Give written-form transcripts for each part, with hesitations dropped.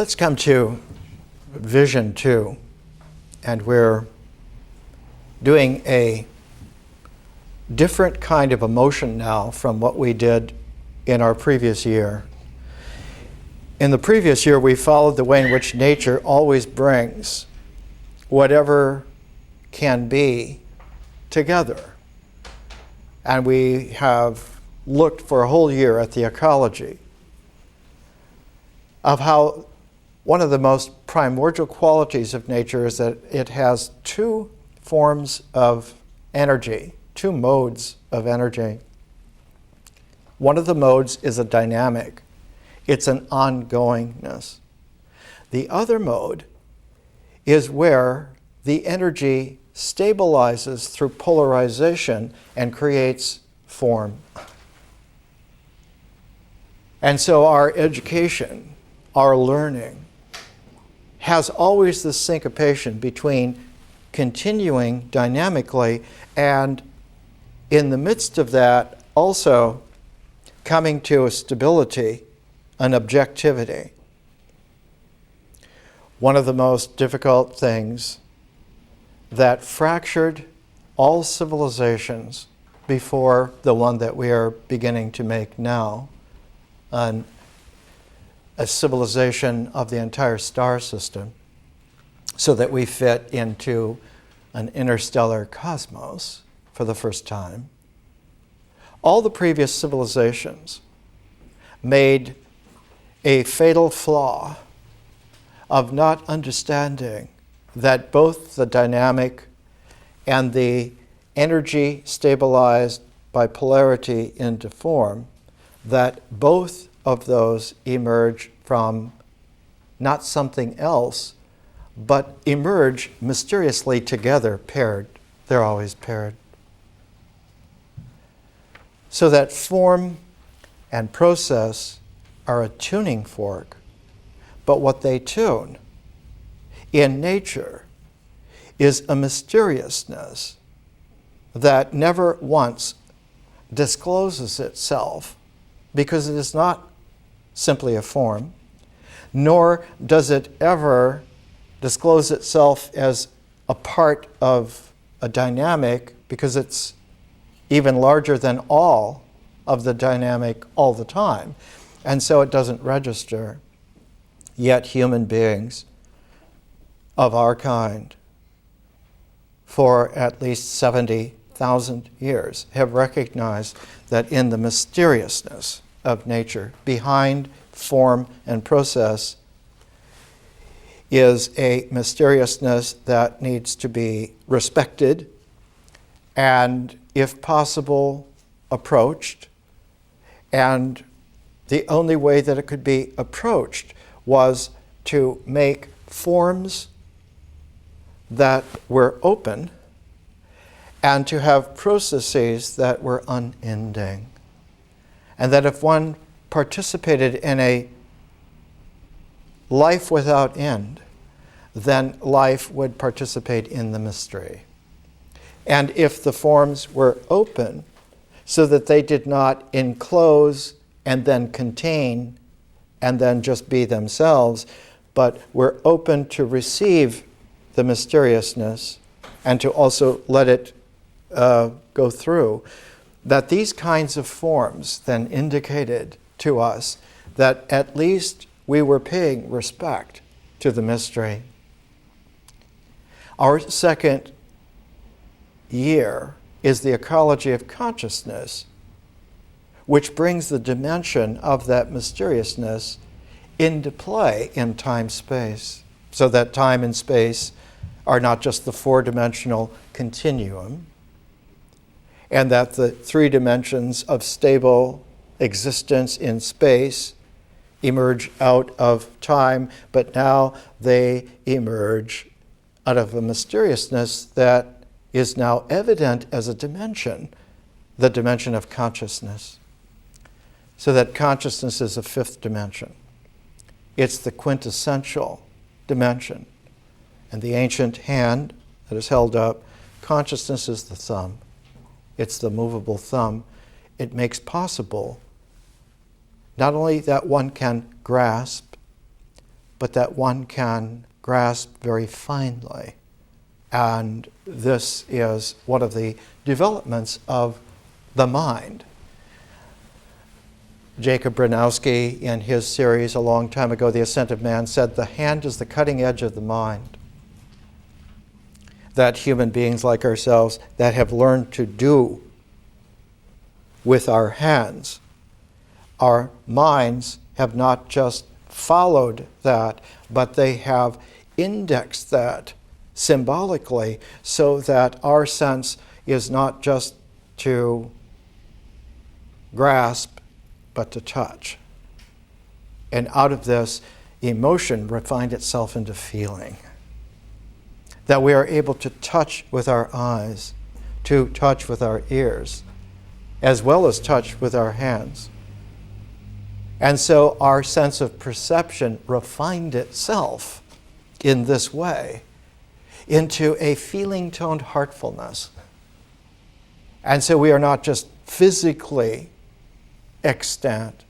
Let's come to Vision 2, and we're doing a different kind of emotion now from what we did in our previous year. In the previous year, we followed the way in which nature always brings whatever can be together. And we have looked for a whole year at the ecology of how one of the most primordial qualities of nature is that it has two forms of energy, two modes of energy. One of the modes is a dynamic. It's an ongoingness. The other mode is where the energy stabilizes through polarization and creates form. And so our education, our learning, has always this syncopation between continuing dynamically and in the midst of that also coming to a stability, an objectivity. One of the most difficult things that fractured all civilizations before the one that we are beginning to make now, a civilization of the entire star system, so that we fit into an interstellar cosmos for the first time. All the previous civilizations made a fatal flaw of not understanding that both the dynamic and the energy stabilized by polarity into form, that both of those emerge from not something else, but emerge mysteriously together, paired. They're always paired. So that form and process are a tuning fork, but what they tune in nature is a mysteriousness that never once discloses itself, because it is not simply a form, nor does it ever disclose itself as a part of a dynamic, because it's even larger than all of the dynamic all the time. And so it doesn't register. Yet human beings of our kind, for at least 70,000 years, have recognized that in the mysteriousness of nature, behind form and process, is a mysteriousness that needs to be respected and, if possible, approached. And the only way that it could be approached was to make forms that were open and to have processes that were unending. And that if one participated in a life without end, then life would participate in the mystery. And if the forms were open, so that they did not enclose and then contain and then just be themselves, but were open to receive the mysteriousness and to also let it go through, that these kinds of forms then indicated to us that at least we were paying respect to the mystery. Our second year is the Ecology of Consciousness, which brings the dimension of that mysteriousness into play in time-space, so that time and space are not just the four-dimensional continuum, and that the three dimensions of stable existence in space emerge out of time, but now they emerge out of a mysteriousness that is now evident as a dimension, the dimension of consciousness. So that consciousness is a fifth dimension. It's the quintessential dimension. And the ancient hand that is held up, consciousness is the thumb. It's the movable thumb. It makes possible not only that one can grasp, but that one can grasp very finely. And this is one of the developments of the mind. Jacob Bronowski, in his series a long time ago, The Ascent of Man, said the hand is the cutting edge of the mind. That human beings like ourselves that have learned to do with our hands, our minds have not just followed that, but they have indexed that symbolically so that our sense is not just to grasp, but to touch. And out of this, emotion refined itself into feeling. That we are able to touch with our eyes, to touch with our ears, as well as touch with our hands. And so our sense of perception refined itself in this way into a feeling-toned heartfulness. And so we are not just physically extant,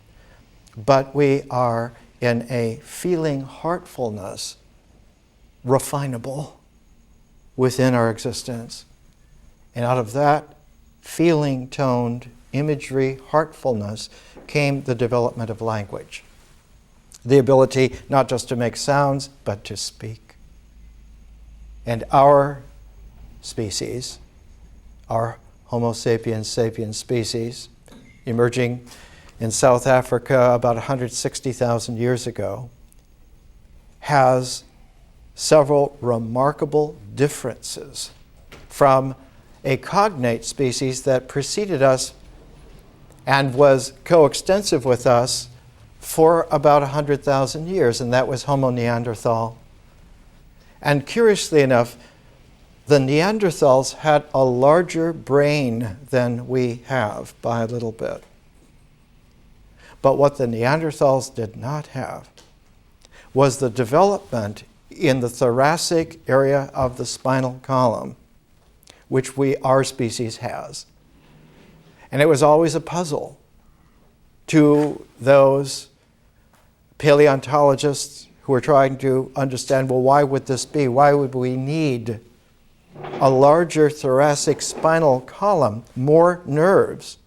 but we are in a feeling heartfulness, refinable within our existence. And out of that feeling-toned imagery, heartfulness, came the development of language. The ability not just to make sounds, but to speak. And our species, our Homo sapiens sapiens species, emerging in South Africa about 160,000 years ago, has several remarkable differences from a cognate species that preceded us and was coextensive with us for about 100,000 years, and that was Homo Neanderthal. And curiously enough, the Neanderthals had a larger brain than we have by a little bit. But what the Neanderthals did not have was the development in the thoracic area of the spinal column, which our species has. And it was always a puzzle to those paleontologists who were trying to understand, well, why would this be? Why would we need a larger thoracic spinal column, more nerves?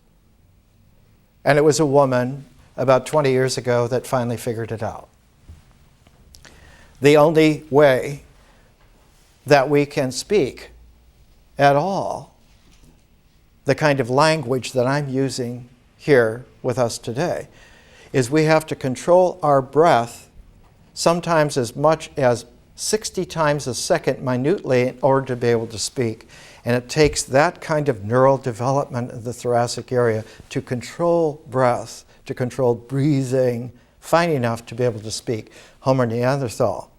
And it was a woman about 20 years ago that finally figured it out. The only way that we can speak at all the kind of language that I'm using here with us today is we have to control our breath sometimes as much as 60 times a second minutely in order to be able to speak. And it takes that kind of neural development in the thoracic area to control breath, to control breathing, fine enough to be able to speak. Homo Neanderthal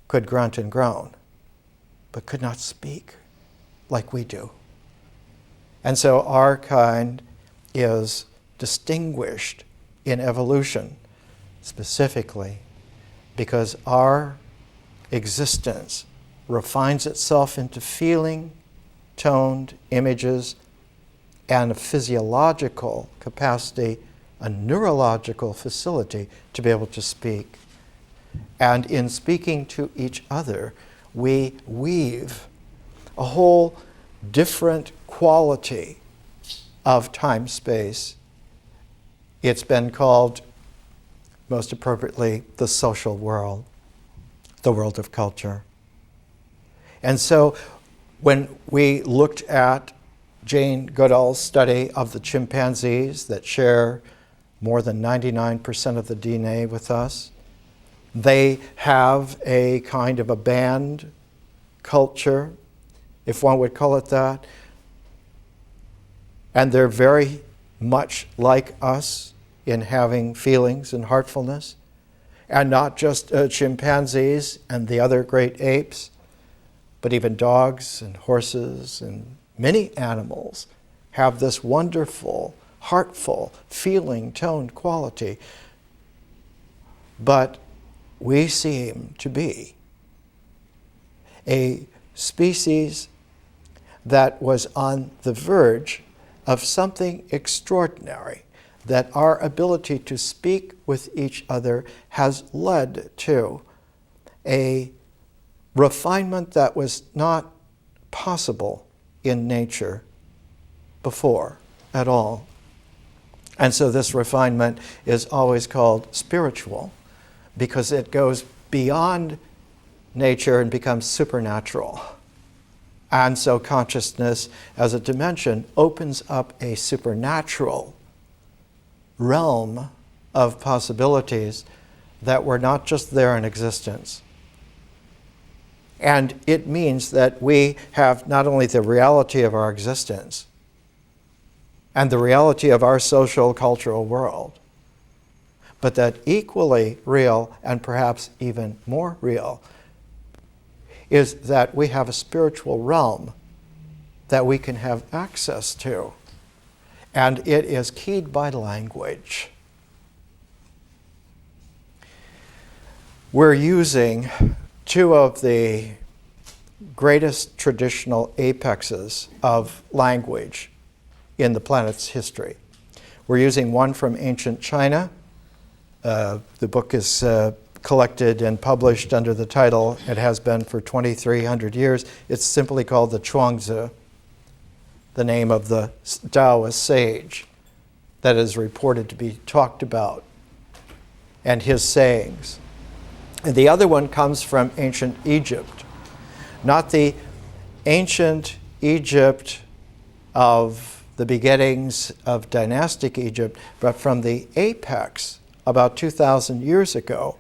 could grunt and groan, but could not speak like we do. And so our kind is distinguished in evolution specifically because our existence refines itself into feeling, toned images, and a physiological capacity, a neurological facility to be able to speak. And in speaking to each other, we weave a whole different quality of time-space. It's been called, most appropriately, the social world, the world of culture. And so when we looked at Jane Goodall's study of the chimpanzees that share more than 99% of the DNA with us, they have a kind of a band culture, if one would call it that, and they're very much like us in having feelings and heartfulness, and not just chimpanzees and the other great apes, but even dogs and horses and many animals have this wonderful, heartful, feeling-toned quality. But we seem to be a species that was on the verge of something extraordinary, that our ability to speak with each other has led to a refinement that was not possible in nature before at all. And so this refinement is always called spiritual because it goes beyond nature and becomes supernatural. And so consciousness as a dimension opens up a supernatural realm of possibilities that were not just there in existence. And it means that we have not only the reality of our existence and the reality of our social cultural world, but that equally real and perhaps even more real is that we have a spiritual realm that we can have access to. And it is keyed by language. We're using two of the greatest traditional apexes of language in the planet's history. We're using one from ancient China. The book is collected and published under the title, it has been for 2,300 years. It's simply called the Chuang, the name of the Taoist sage that is reported to be talked about, and his sayings. And the other one comes from ancient Egypt, not the ancient Egypt of the beginnings of dynastic Egypt, but from the apex about 2,000 years ago,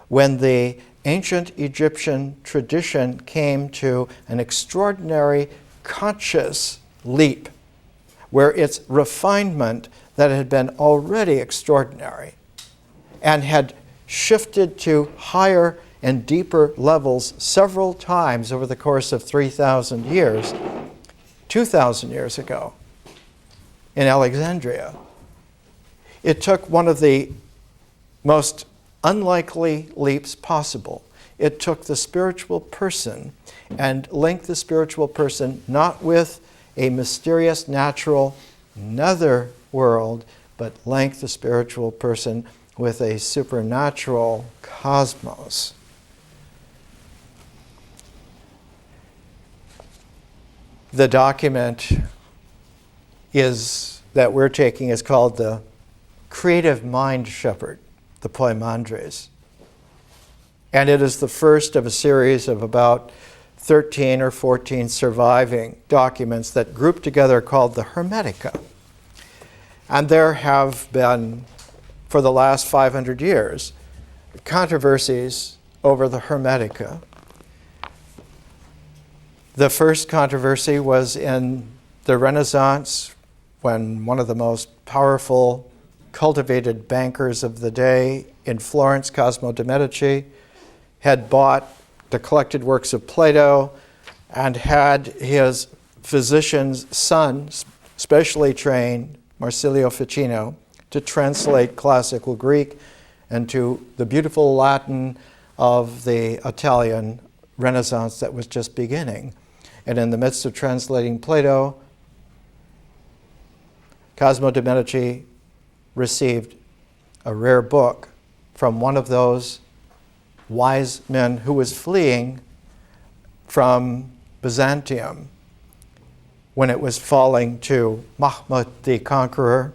when the ancient Egyptian tradition came to an extraordinary conscious leap, where its refinement that had been already extraordinary and had shifted to higher and deeper levels several times over the course of 3,000 years, 2,000 years ago in Alexandria. It took one of the most unlikely leaps possible. It took the spiritual person and linked the spiritual person not with a mysterious natural nether world, but linked the spiritual person with a supernatural cosmos. The document that we're taking is called the Creative Mind Shepherd, the Poimandres. And it is the first of a series of about 13 or 14 surviving documents that group together called the Hermetica. And there have been, for the last 500 years, controversies over the Hermetica. The first controversy was in the Renaissance, when one of the most powerful, cultivated bankers of the day in Florence, Cosimo de' Medici, had bought the collected works of Plato and had his physician's son, specially trained, Marsilio Ficino, to translate classical Greek into the beautiful Latin of the Italian Renaissance that was just beginning. And in the midst of translating Plato, Cosimo de' Medici received a rare book from one of those wise men who was fleeing from Byzantium when it was falling to Mahmud the Conqueror.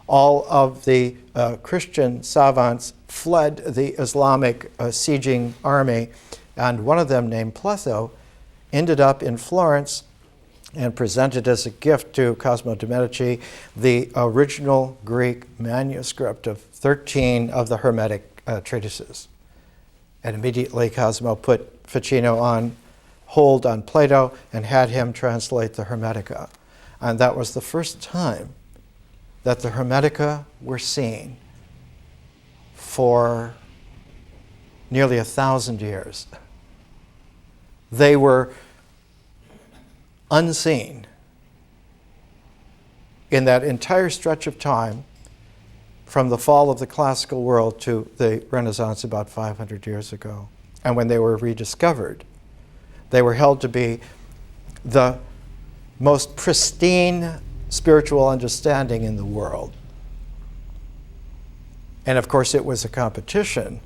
All of the Christian savants fled the Islamic sieging army, and one of them, named Pletho, ended up in Florence and presented as a gift to Cosimo de' Medici the original Greek manuscript of 13 of the Hermetic treatises. And immediately Cosimo put Ficino on hold on Plato and had him translate the Hermetica. And that was the first time that the Hermetica were seen for nearly 1,000 years. They were unseen in that entire stretch of time from the fall of the classical world to the Renaissance about 500 years ago. And when they were rediscovered, they were held to be the most pristine spiritual understanding in the world. And of course, it was a competition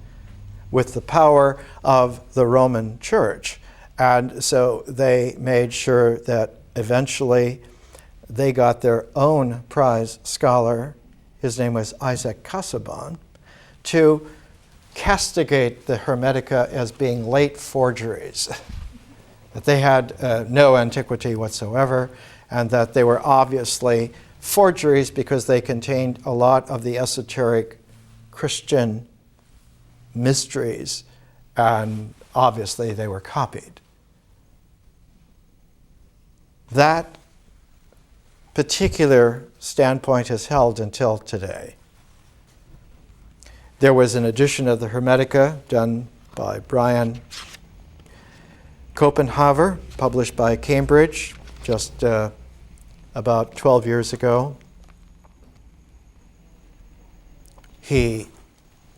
with the power of the Roman Church. And so they made sure that eventually they got their own prize scholar, his name was Isaac Casaubon, to castigate the Hermetica as being late forgeries, that they had no antiquity whatsoever, and that they were obviously forgeries because they contained a lot of the esoteric Christian mysteries, and obviously they were copied. That particular standpoint is held until today. There was an edition of the Hermetica done by Brian Copenhaver, published by Cambridge just about 12 years ago. He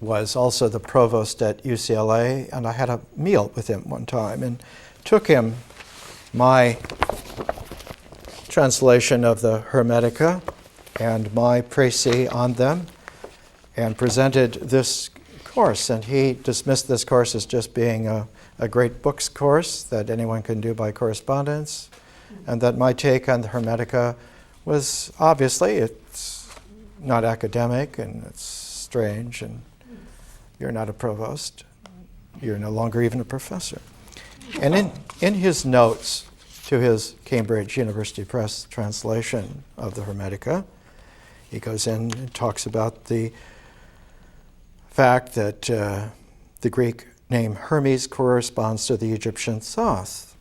was also the provost at UCLA, and I had a meal with him one time and took him my translation of the Hermetica and my précis on them, and presented this course. And he dismissed this course as just being a great books course that anyone can do by correspondence, and that my take on the Hermetica was obviously, it's not academic and it's strange, and you're not a provost, you're no longer even a professor. And in his notes to his Cambridge University Press translation of the Hermetica, he goes in and talks about the fact that the Greek name Hermes corresponds to the Egyptian Thoth,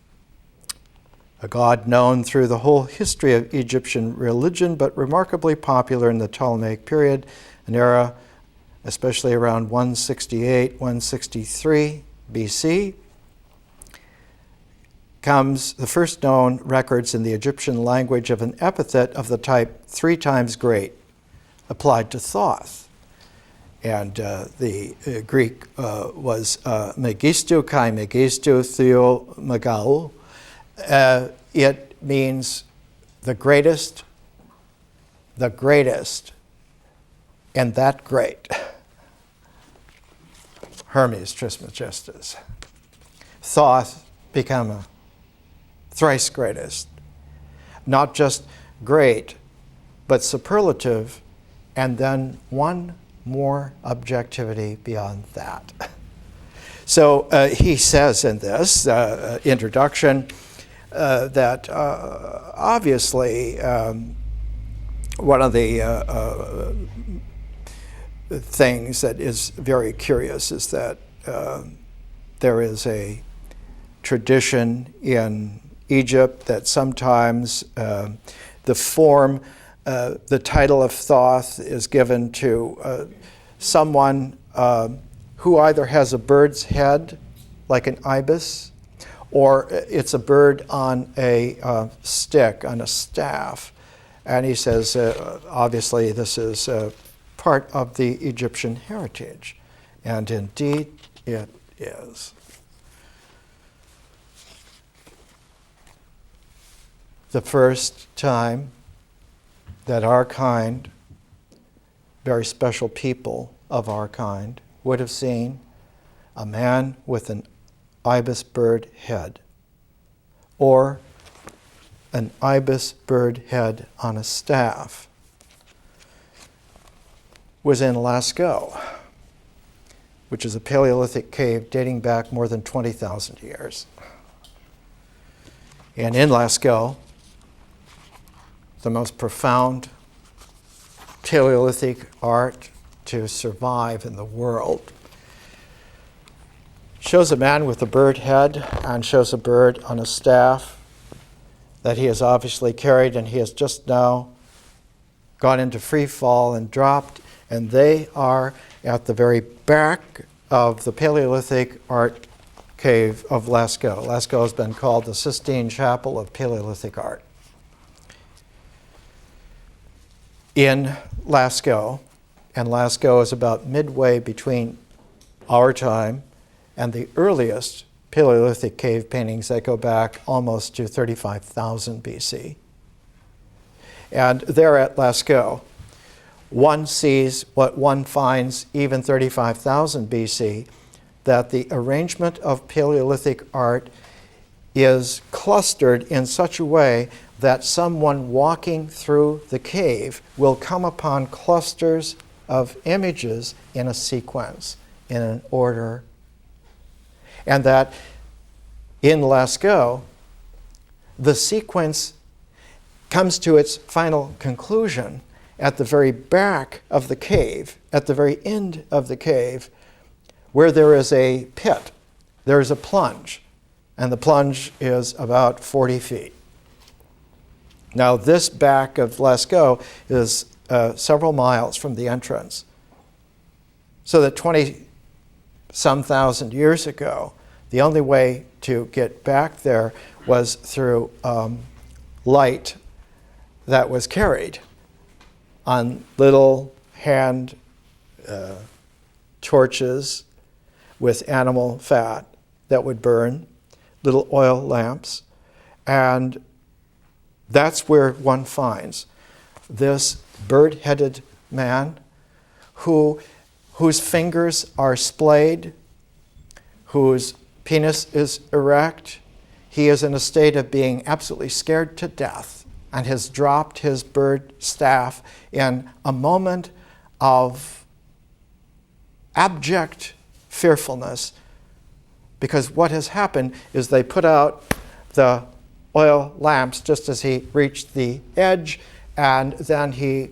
a god known through the whole history of Egyptian religion, but remarkably popular in the Ptolemaic period, an era especially around 168, 163 BC, comes the first known records in the Egyptian language of an epithet of the type 3 times great applied to Thoth. And the Greek was Megistu kai Megistu Theo Magau. It means the greatest, and that great. Hermes Trismegistus. Thoth become a thrice greatest. Not just great, but superlative, and then one more objectivity beyond that. So he says in this introduction that obviously one of the things that is very curious is that there is a tradition in Egypt that sometimes the form, the title of Thoth is given to someone who either has a bird's head, like an ibis, or it's a bird on a stick, on a staff. And he says, obviously, this is part of the Egyptian heritage. And indeed, it is. The first time that our kind, very special people of our kind, would have seen a man with an ibis bird head, or an ibis bird head on a staff, was in Lascaux, which is a Paleolithic cave dating back more than 20,000 years. And in Lascaux, the most profound Paleolithic art to survive in the world, shows a man with a bird head and shows a bird on a staff that he has obviously carried, and he has just now gone into free fall and dropped, and they are at the very back of the Paleolithic art cave of Lascaux. Lascaux has been called the Sistine Chapel of Paleolithic art. In Lascaux, and Lascaux is about midway between our time and the earliest Paleolithic cave paintings that go back almost to 35,000 BC. And there at Lascaux, one sees what one finds even 35,000 BC, that the arrangement of Paleolithic art is clustered in such a way that someone walking through the cave will come upon clusters of images in a sequence, in an order. And that in Lascaux, the sequence comes to its final conclusion at the very back of the cave, at the very end of the cave, where there is a pit. There is a plunge, and the plunge is about 40 feet. Now, this back of Lascaux is several miles from the entrance, so that 20-some thousand years ago, the only way to get back there was through light that was carried on little hand torches with animal fat that would burn, little oil lamps, and that's where one finds this bird-headed man whose fingers are splayed, whose penis is erect. He is in a state of being absolutely scared to death and has dropped his bird staff in a moment of abject fearfulness, because what has happened is they put out the oil lamps just as he reached the edge, and then he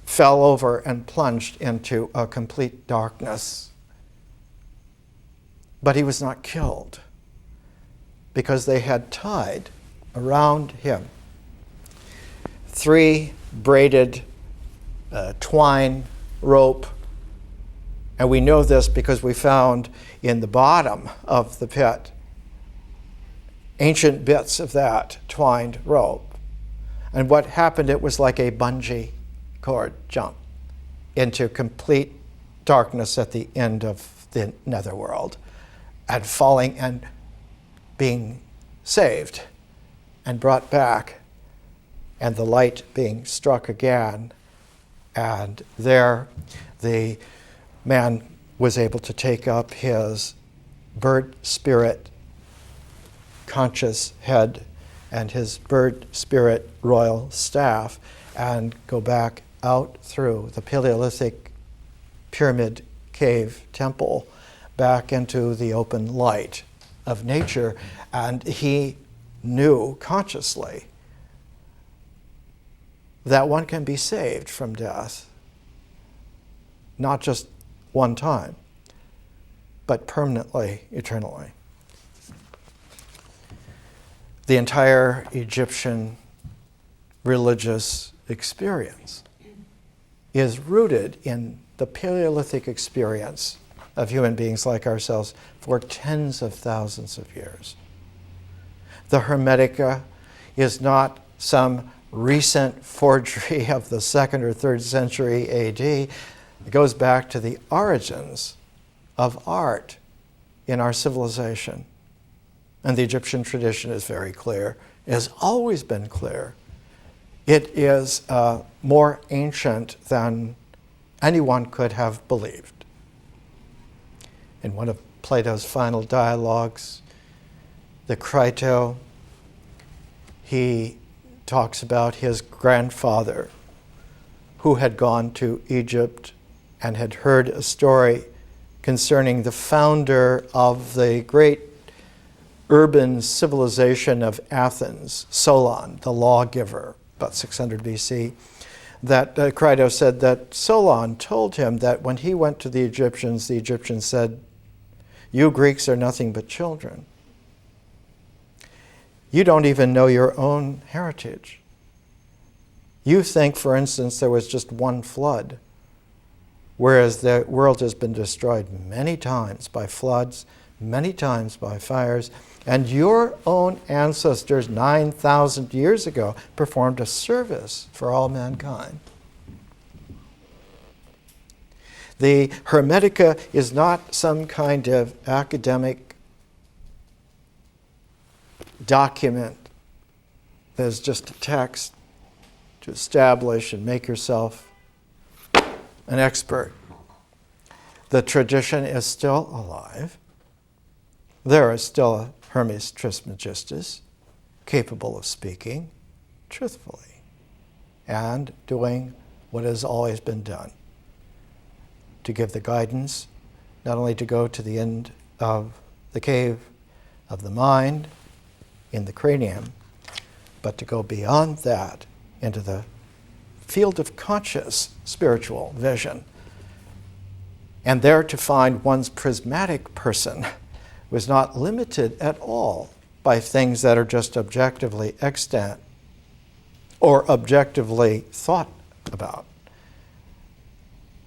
fell over and plunged into a complete darkness. But he was not killed, because they had tied around him 3 braided twine rope. And we know this because we found in the bottom of the pit ancient bits of that twined rope. And what happened, it was like a bungee cord jump into complete darkness at the end of the netherworld, and falling and being saved and brought back, and the light being struck again. And there the man was able to take up his bird spirit conscious head and his bird spirit royal staff and go back out through the Paleolithic pyramid cave temple back into the open light of nature. And he knew consciously that one can be saved from death, not just one time, but permanently, eternally. The entire Egyptian religious experience is rooted in the Paleolithic experience of human beings like ourselves for tens of thousands of years. The Hermetica is not some recent forgery of the 2nd or 3rd century AD. It goes back to the origins of art in our civilization. And the Egyptian tradition is very clear. It has always been clear. It is more ancient than anyone could have believed. In one of Plato's final dialogues, the Crito, he talks about his grandfather who had gone to Egypt and had heard a story concerning the founder of the great urban civilization of Athens, Solon, the lawgiver, about 600 BC, that Crito said that Solon told him that when he went to the Egyptians said, "You Greeks are nothing but children. You don't even know your own heritage. You think, for instance, there was just one flood, whereas the world has been destroyed many times by floods, many times by fires, and your own ancestors 9,000 years ago performed a service for all mankind." The Hermetica is not some kind of academic document that is just a text. to establish and make yourself an expert. The tradition is still alive. There is still a Hermes Trismegistus capable of speaking truthfully and doing what has always been done, to give the guidance not only to go to the end of the cave of the mind in the cranium, but to go beyond that into the field of conscious spiritual vision, and there to find one's prismatic person was not limited at all by things that are just objectively extant or objectively thought about,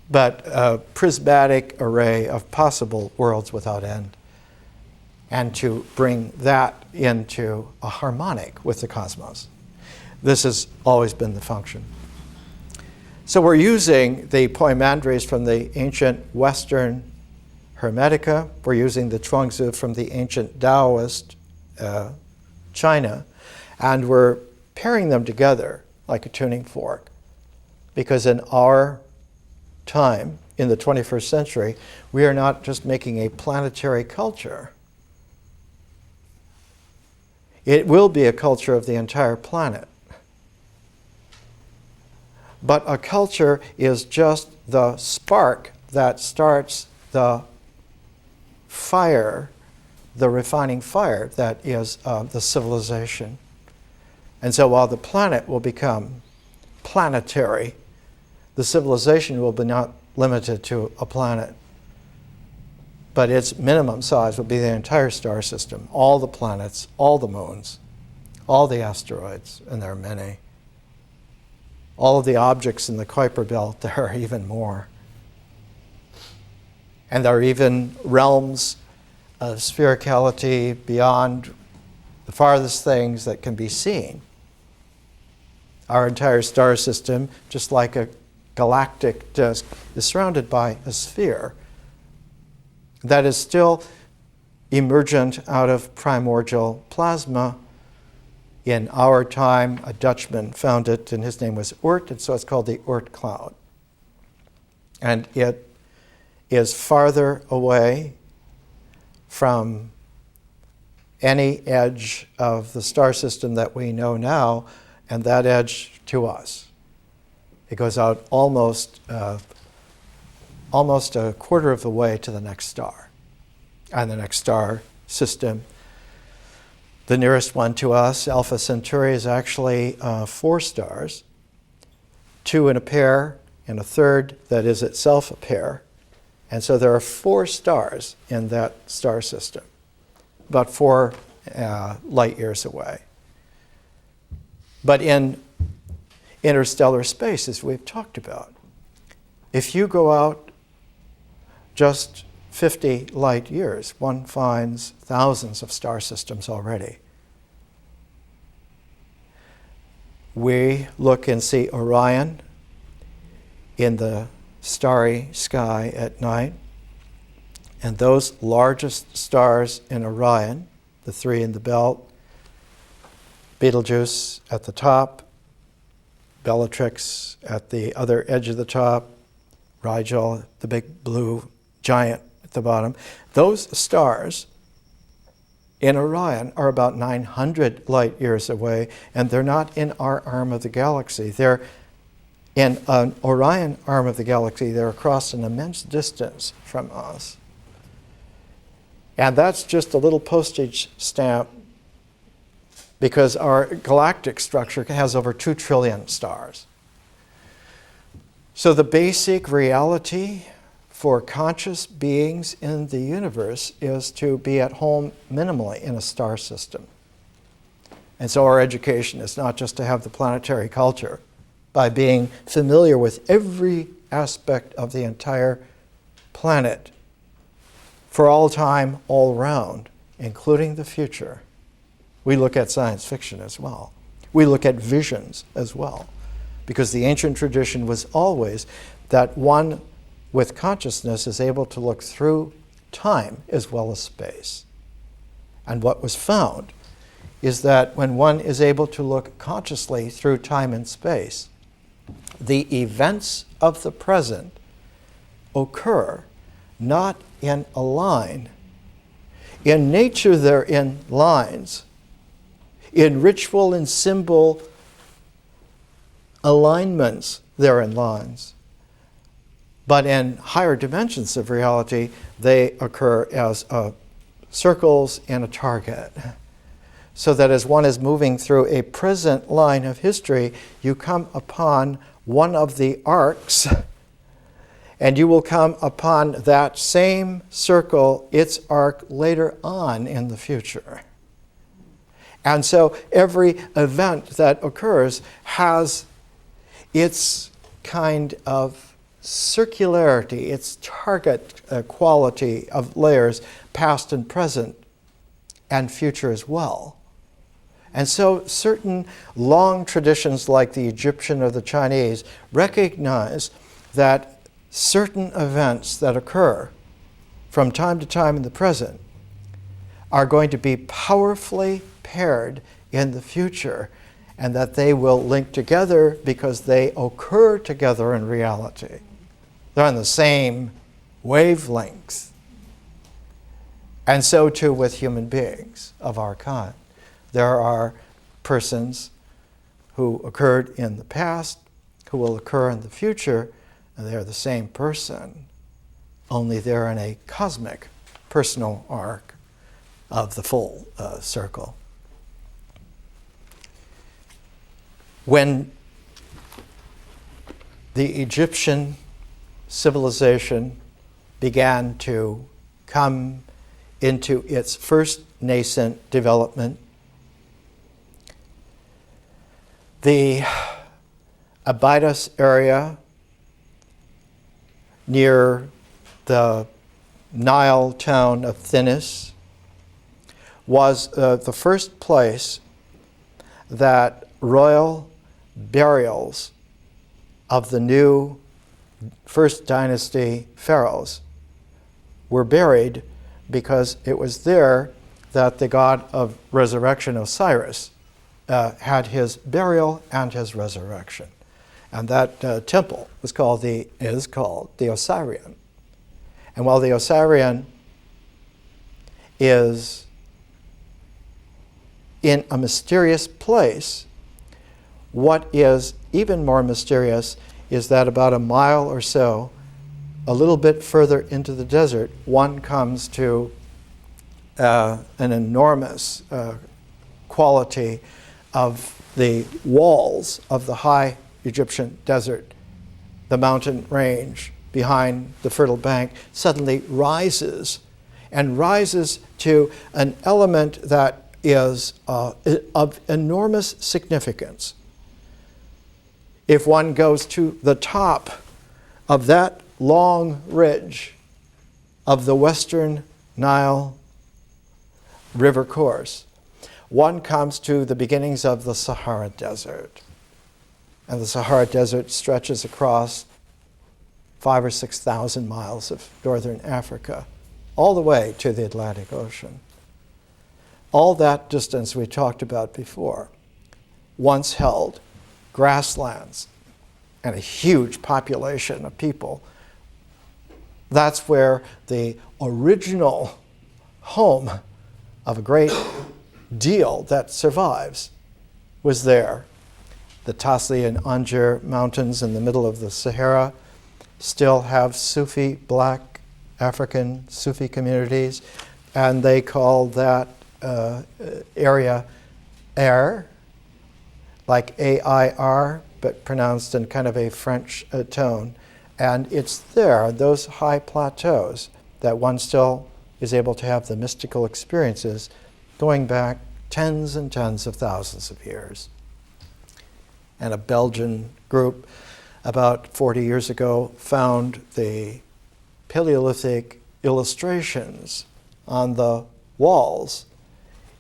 but a prismatic array of possible worlds without end, and to bring that into a harmonic with the cosmos. This has always been the function. So we're using the Poimandres from the ancient Western Hermetica. We're using the Chuang from the ancient Taoist China, and we're pairing them together like a tuning fork. Because in our time, in the 21st century, we are not just making a planetary culture. It will be a culture of the entire planet. But a culture is just the spark that starts the fire, the refining fire that is the civilization. And so while the planet will become planetary, the civilization will be not limited to a planet, but its minimum size will be the entire star system, all the planets, all the moons, all the asteroids, and there are many. All of the objects in the Kuiper Belt, there are even more. And there are even realms of sphericality beyond the farthest things that can be seen. Our entire star system, just like a galactic disk, is surrounded by a sphere that is still emergent out of primordial plasma. In our time, a Dutchman found it, and his name was Oort, and so it's called the Oort cloud. And it is farther away from any edge of the star system that we know now, and that edge to us. It goes out almost a quarter of the way to the next star. And the next star system, the nearest one to us, Alpha Centauri, is actually 4 stars, 2 in a pair, and a third that is itself a pair. And so there are 4 stars in that star system, about 4 light years away. But in interstellar space, as we've talked about, if you go out just 50 light years, one finds thousands of star systems already. We look and see Orion in the starry sky at night, and those largest stars in Orion, the 3 in the belt, Betelgeuse at the top, Bellatrix at the other edge of the top, Rigel, the big blue giant at the bottom. Those stars in Orion are about 900 light years away, and they're not in our arm of the galaxy. They're in an Orion arm of the galaxy. They're across an immense distance from us. And that's just a little postage stamp, because our galactic structure has over 2 trillion stars. So the basic reality for conscious beings in the universe is to be at home minimally in a star system. And so our education is not just to have the planetary culture by being familiar with every aspect of the entire planet for all time, all round, including the future. We look at science fiction as well. We look at visions as well, because the ancient tradition was always that one with consciousness is able to look through time as well as space. And what was found is that when one is able to look consciously through time and space, the events of the present occur not in a line. In nature, they're in lines. In ritual and symbol alignments, they're in lines. But in higher dimensions of reality, they occur as circles in a target. So that as one is moving through a present line of history, you come upon one of the arcs, and you will come upon that same circle, its arc, later on in the future. And so every event that occurs has its kind of circularity, its target quality of layers, past and present, and future as well. And so certain long traditions like the Egyptian or the Chinese recognize that certain events that occur from time to time in the present are going to be powerfully paired in the future, and that they will link together because they occur together in reality. They're on the same wavelength. And so too with human beings of our kind. There are persons who occurred in the past, who will occur in the future, and they're the same person, only they're in a cosmic personal arc of the full circle. When the Egyptian civilization began to come into its first nascent development, the Abydos area near the Nile town of Thinis was the first place that royal burials of the new first dynasty pharaohs were buried, because it was there that the god of resurrection, Osiris, had his burial and his resurrection. And that temple is called the Osirian. And while the Osirian is in a mysterious place, what is even more mysterious is that about a mile or so, a little bit further into the desert, one comes to an enormous quality of the walls of the high Egyptian desert. The mountain range behind the Fertile Bank suddenly rises, and rises to an element that is of enormous significance. If one goes to the top of that long ridge of the Western Nile river course, one comes to the beginnings of the Sahara Desert. And the Sahara Desert stretches across 5,000 or 6,000 miles of northern Africa, all the way to the Atlantic Ocean. All that distance we talked about before once held grasslands and a huge population of people. That's where the original home of a great deal that survives was there. The Tasli and Anjer mountains in the middle of the Sahara still have Sufi, black African Sufi communities, and they call that area Air, like A-I-R, but pronounced in kind of a French tone. And it's there, those high plateaus, that one still is able to have the mystical experiences going back tens and tens of thousands of years. And a Belgian group about 40 years ago found the Paleolithic illustrations on the walls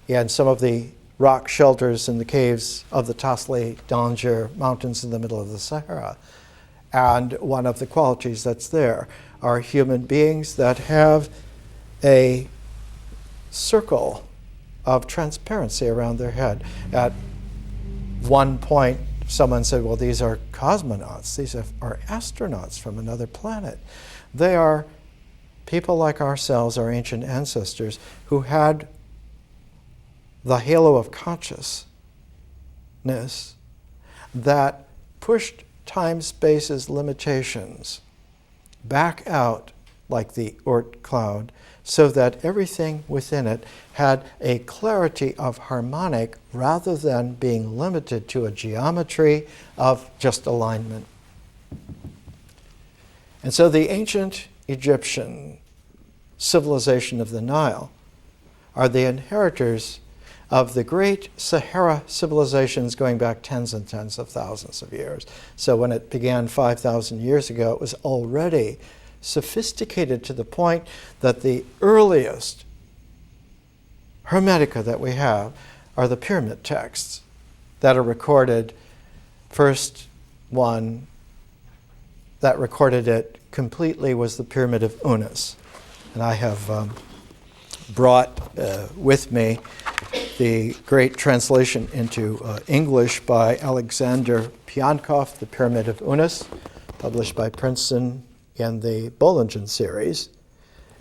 in some of the rock shelters in the caves of the Tasli Danger mountains in the middle of the Sahara. And one of the qualities that's there are human beings that have a circle of transparency around their head. At one point, someone said, well, these are cosmonauts. These are astronauts from another planet. They are people like ourselves, our ancient ancestors, who had the halo of consciousness that pushed time-space's limitations back out like the Oort cloud, so that everything within it had a clarity of harmonic rather than being limited to a geometry of just alignment. And so the ancient Egyptian civilization of the Nile are the inheritors of the great Sahara civilizations going back tens and tens of thousands of years. So when it began 5,000 years ago, it was already sophisticated to the point that the earliest Hermetica that we have are the pyramid texts that are recorded. First one that recorded it completely was the Pyramid of Unas. And I have brought with me the great translation into English by Alexander Piankov, The Pyramid of Unas, published by Princeton in the Bollingen series.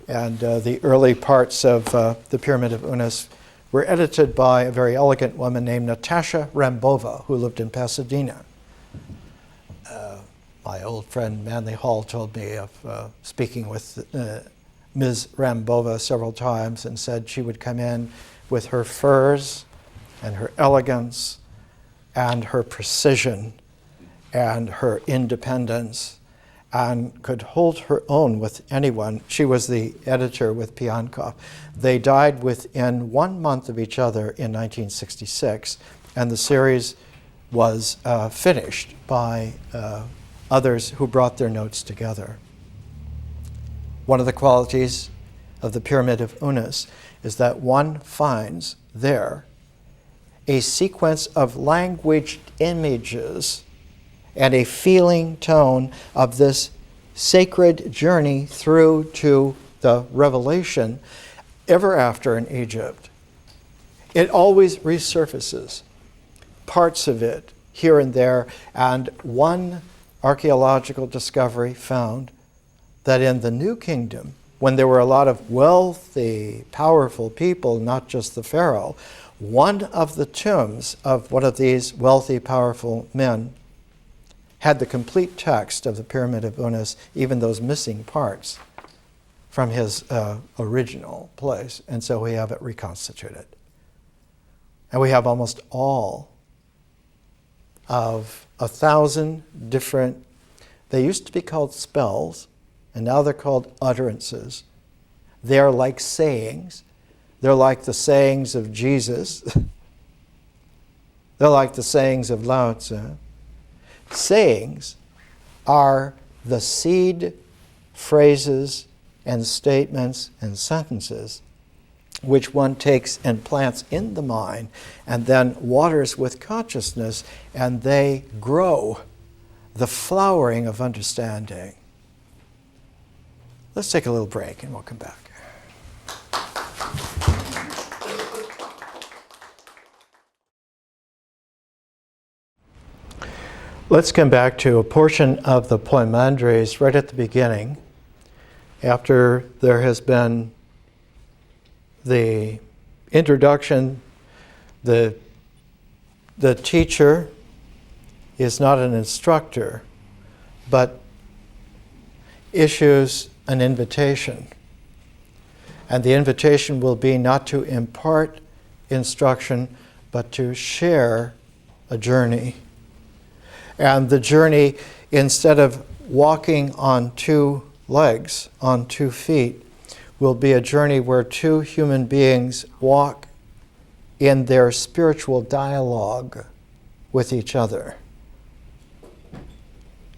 And the early parts of the Pyramid of Unas were edited by a very elegant woman named Natasha Rambova, who lived in Pasadena. My old friend Manley Hall told me of speaking with Ms. Rambova several times, and said she would come in with her furs and her elegance and her precision and her independence, and could hold her own with anyone. She was the editor with Piankov. They died within 1 month of each other in 1966, and the series was finished by others who brought their notes together. One of the qualities of the Pyramid of Unas is that one finds there a sequence of languaged images and a feeling tone of this sacred journey through to the revelation ever after in Egypt. It always resurfaces, parts of it here and there, and one archaeological discovery found that in the New Kingdom, when there were a lot of wealthy, powerful people, not just the pharaoh, one of the tombs of one of these wealthy, powerful men had the complete text of the Pyramid of Unas, even those missing parts from his original place. And so we have it reconstituted. And we have almost all of 1,000 different, they used to be called spells, and now they're called utterances. They're like sayings. They're like the sayings of Jesus. They're like the sayings of Lao Tzu. Sayings are the seed phrases and statements and sentences which one takes and plants in the mind and then waters with consciousness, and they grow the flowering of understanding. Let's take a little break and we'll come back. Let's come back to a portion of the Poimandres right at the beginning, after there has been the introduction. The teacher is not an instructor, but issues an invitation. And the invitation will be not to impart instruction, but to share a journey. And the journey, instead of walking on 2 legs, on 2 feet, will be a journey where 2 human beings walk in their spiritual dialogue with each other.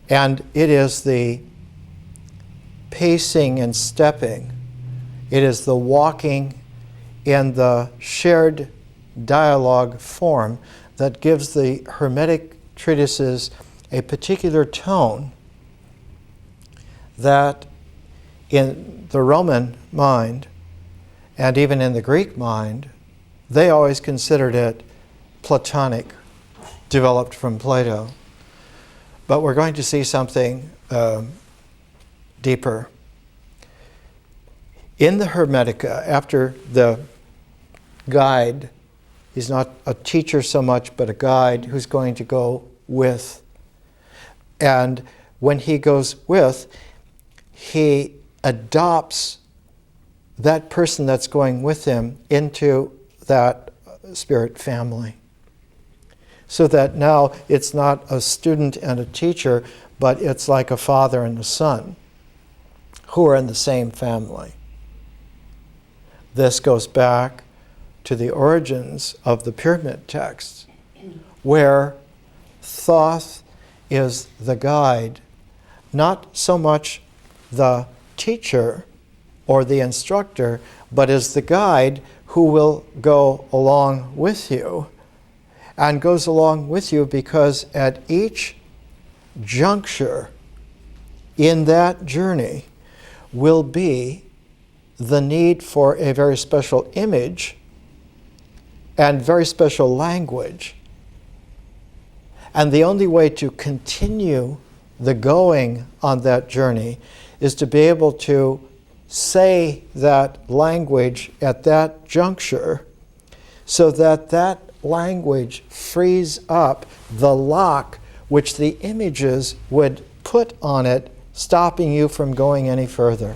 And it is the pacing and stepping, it is the walking in the shared dialogue form that gives the Hermetic treatises a particular tone that in the Roman mind and even in the Greek mind they always considered it Platonic, developed from Plato. But we're going to see something deeper. In the Hermetica, after the guide, he's not a teacher so much, but a guide who's going to go with. And when he goes with, he adopts that person that's going with him into that spirit family. So that now it's not a student and a teacher, but it's like a father and a son who are in the same family. This goes back to the origins of the pyramid texts, where Thoth is the guide, not so much the teacher or the instructor, but is the guide who will go along with you, and goes along with you because at each juncture in that journey will be the need for a very special image and very special language. And the only way to continue the going on that journey is to be able to say that language at that juncture so that that language frees up the lock which the images would put on it, stopping you from going any further.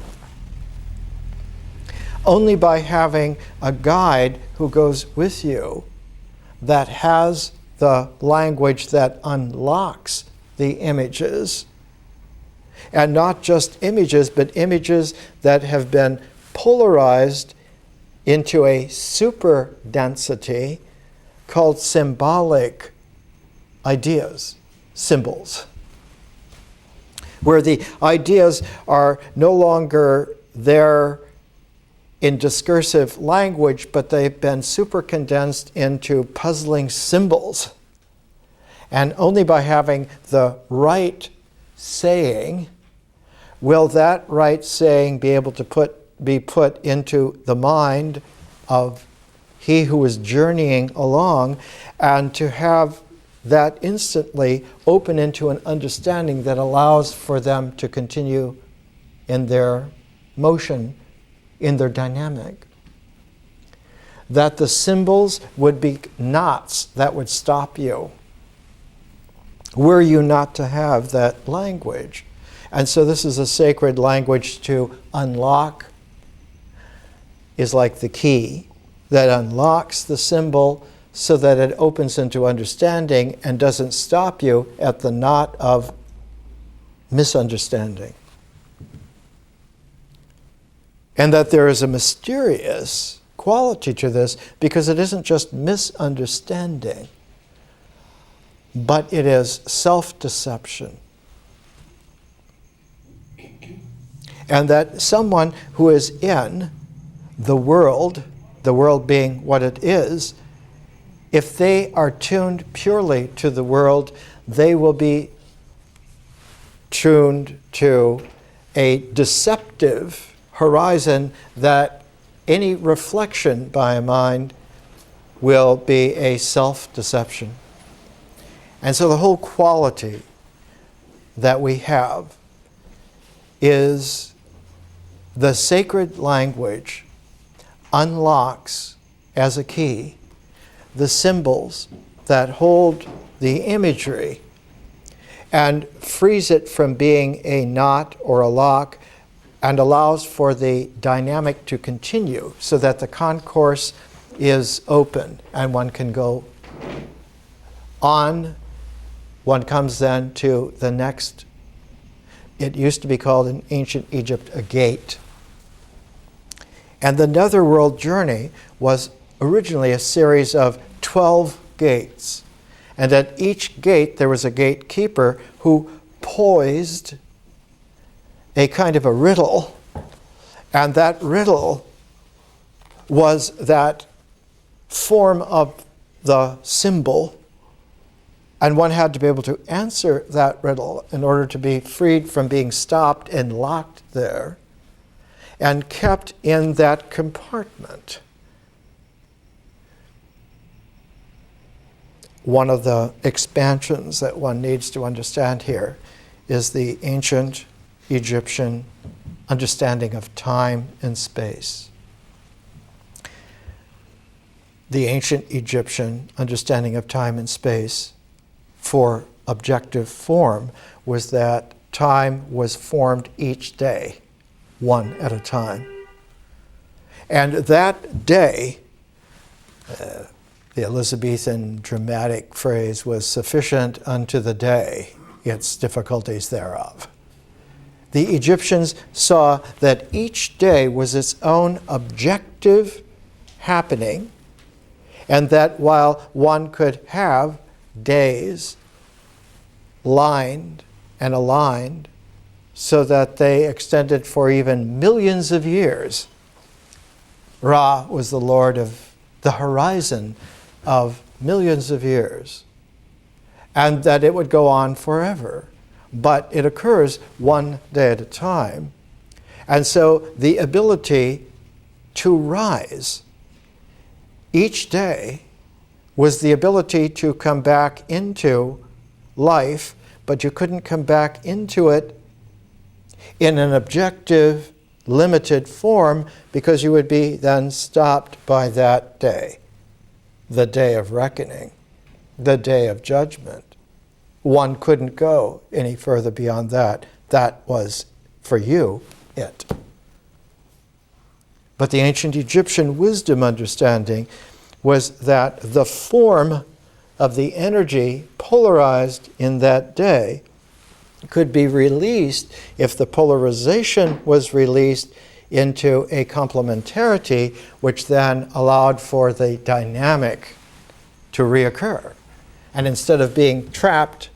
Only by having a guide who goes with you that has the language that unlocks the images, and not just images, but images that have been polarized into a super density called symbolic ideas, symbols, where the ideas are no longer there in discursive language, but they've been super condensed into puzzling symbols. And only by having the right saying will that right saying be able to be put into the mind of he who is journeying along, and to have that instantly open into an understanding that allows for them to continue in their motion, in their dynamic. That the symbols would be knots that would stop you were you not to have that language. And so this is a sacred language to unlock, is like the key that unlocks the symbol so that it opens into understanding and doesn't stop you at the knot of misunderstanding. And that there is a mysterious quality to this because it isn't just misunderstanding, but it is self-deception. And that someone who is in the world being what it is, if they are tuned purely to the world, they will be tuned to a deceptive horizon that any reflection by a mind will be a self-deception. And so the whole quality that we have is the sacred language unlocks as a key the symbols that hold the imagery and frees it from being a knot or a lock and allows for the dynamic to continue so that the concourse is open and one can go on. One comes then to the next. It used to be called in ancient Egypt a gate. And the netherworld journey was originally a series of 12 gates. And at each gate there was a gatekeeper who poised a kind of a riddle. And that riddle was that form of the symbol. And one had to be able to answer that riddle in order to be freed from being stopped and locked there and kept in that compartment. one of the expansions that one needs to understand here is the ancient Egyptian understanding of time and space. The ancient Egyptian understanding of time and space for objective form was that time was formed each day, one at a time. And that day, the Elizabethan dramatic phrase was sufficient unto the day, its difficulties thereof. The Egyptians saw that each day was its own objective happening, and that while one could have days lined and aligned so that they extended for even millions of years, Ra was the Lord of the horizon of millions of years, and that it would go on forever. But it occurs one day at a time. And so the ability to rise each day was the ability to come back into life, but you couldn't come back into it in an objective, limited form, because you would be then stopped by that day, the day of reckoning, the day of judgment. One couldn't go any further beyond that. That was, for you, it. But the ancient Egyptian wisdom understanding was that the form of the energy polarized in that day could be released if the polarization was released into a complementarity, which then allowed for the dynamic to reoccur. And instead of being trapped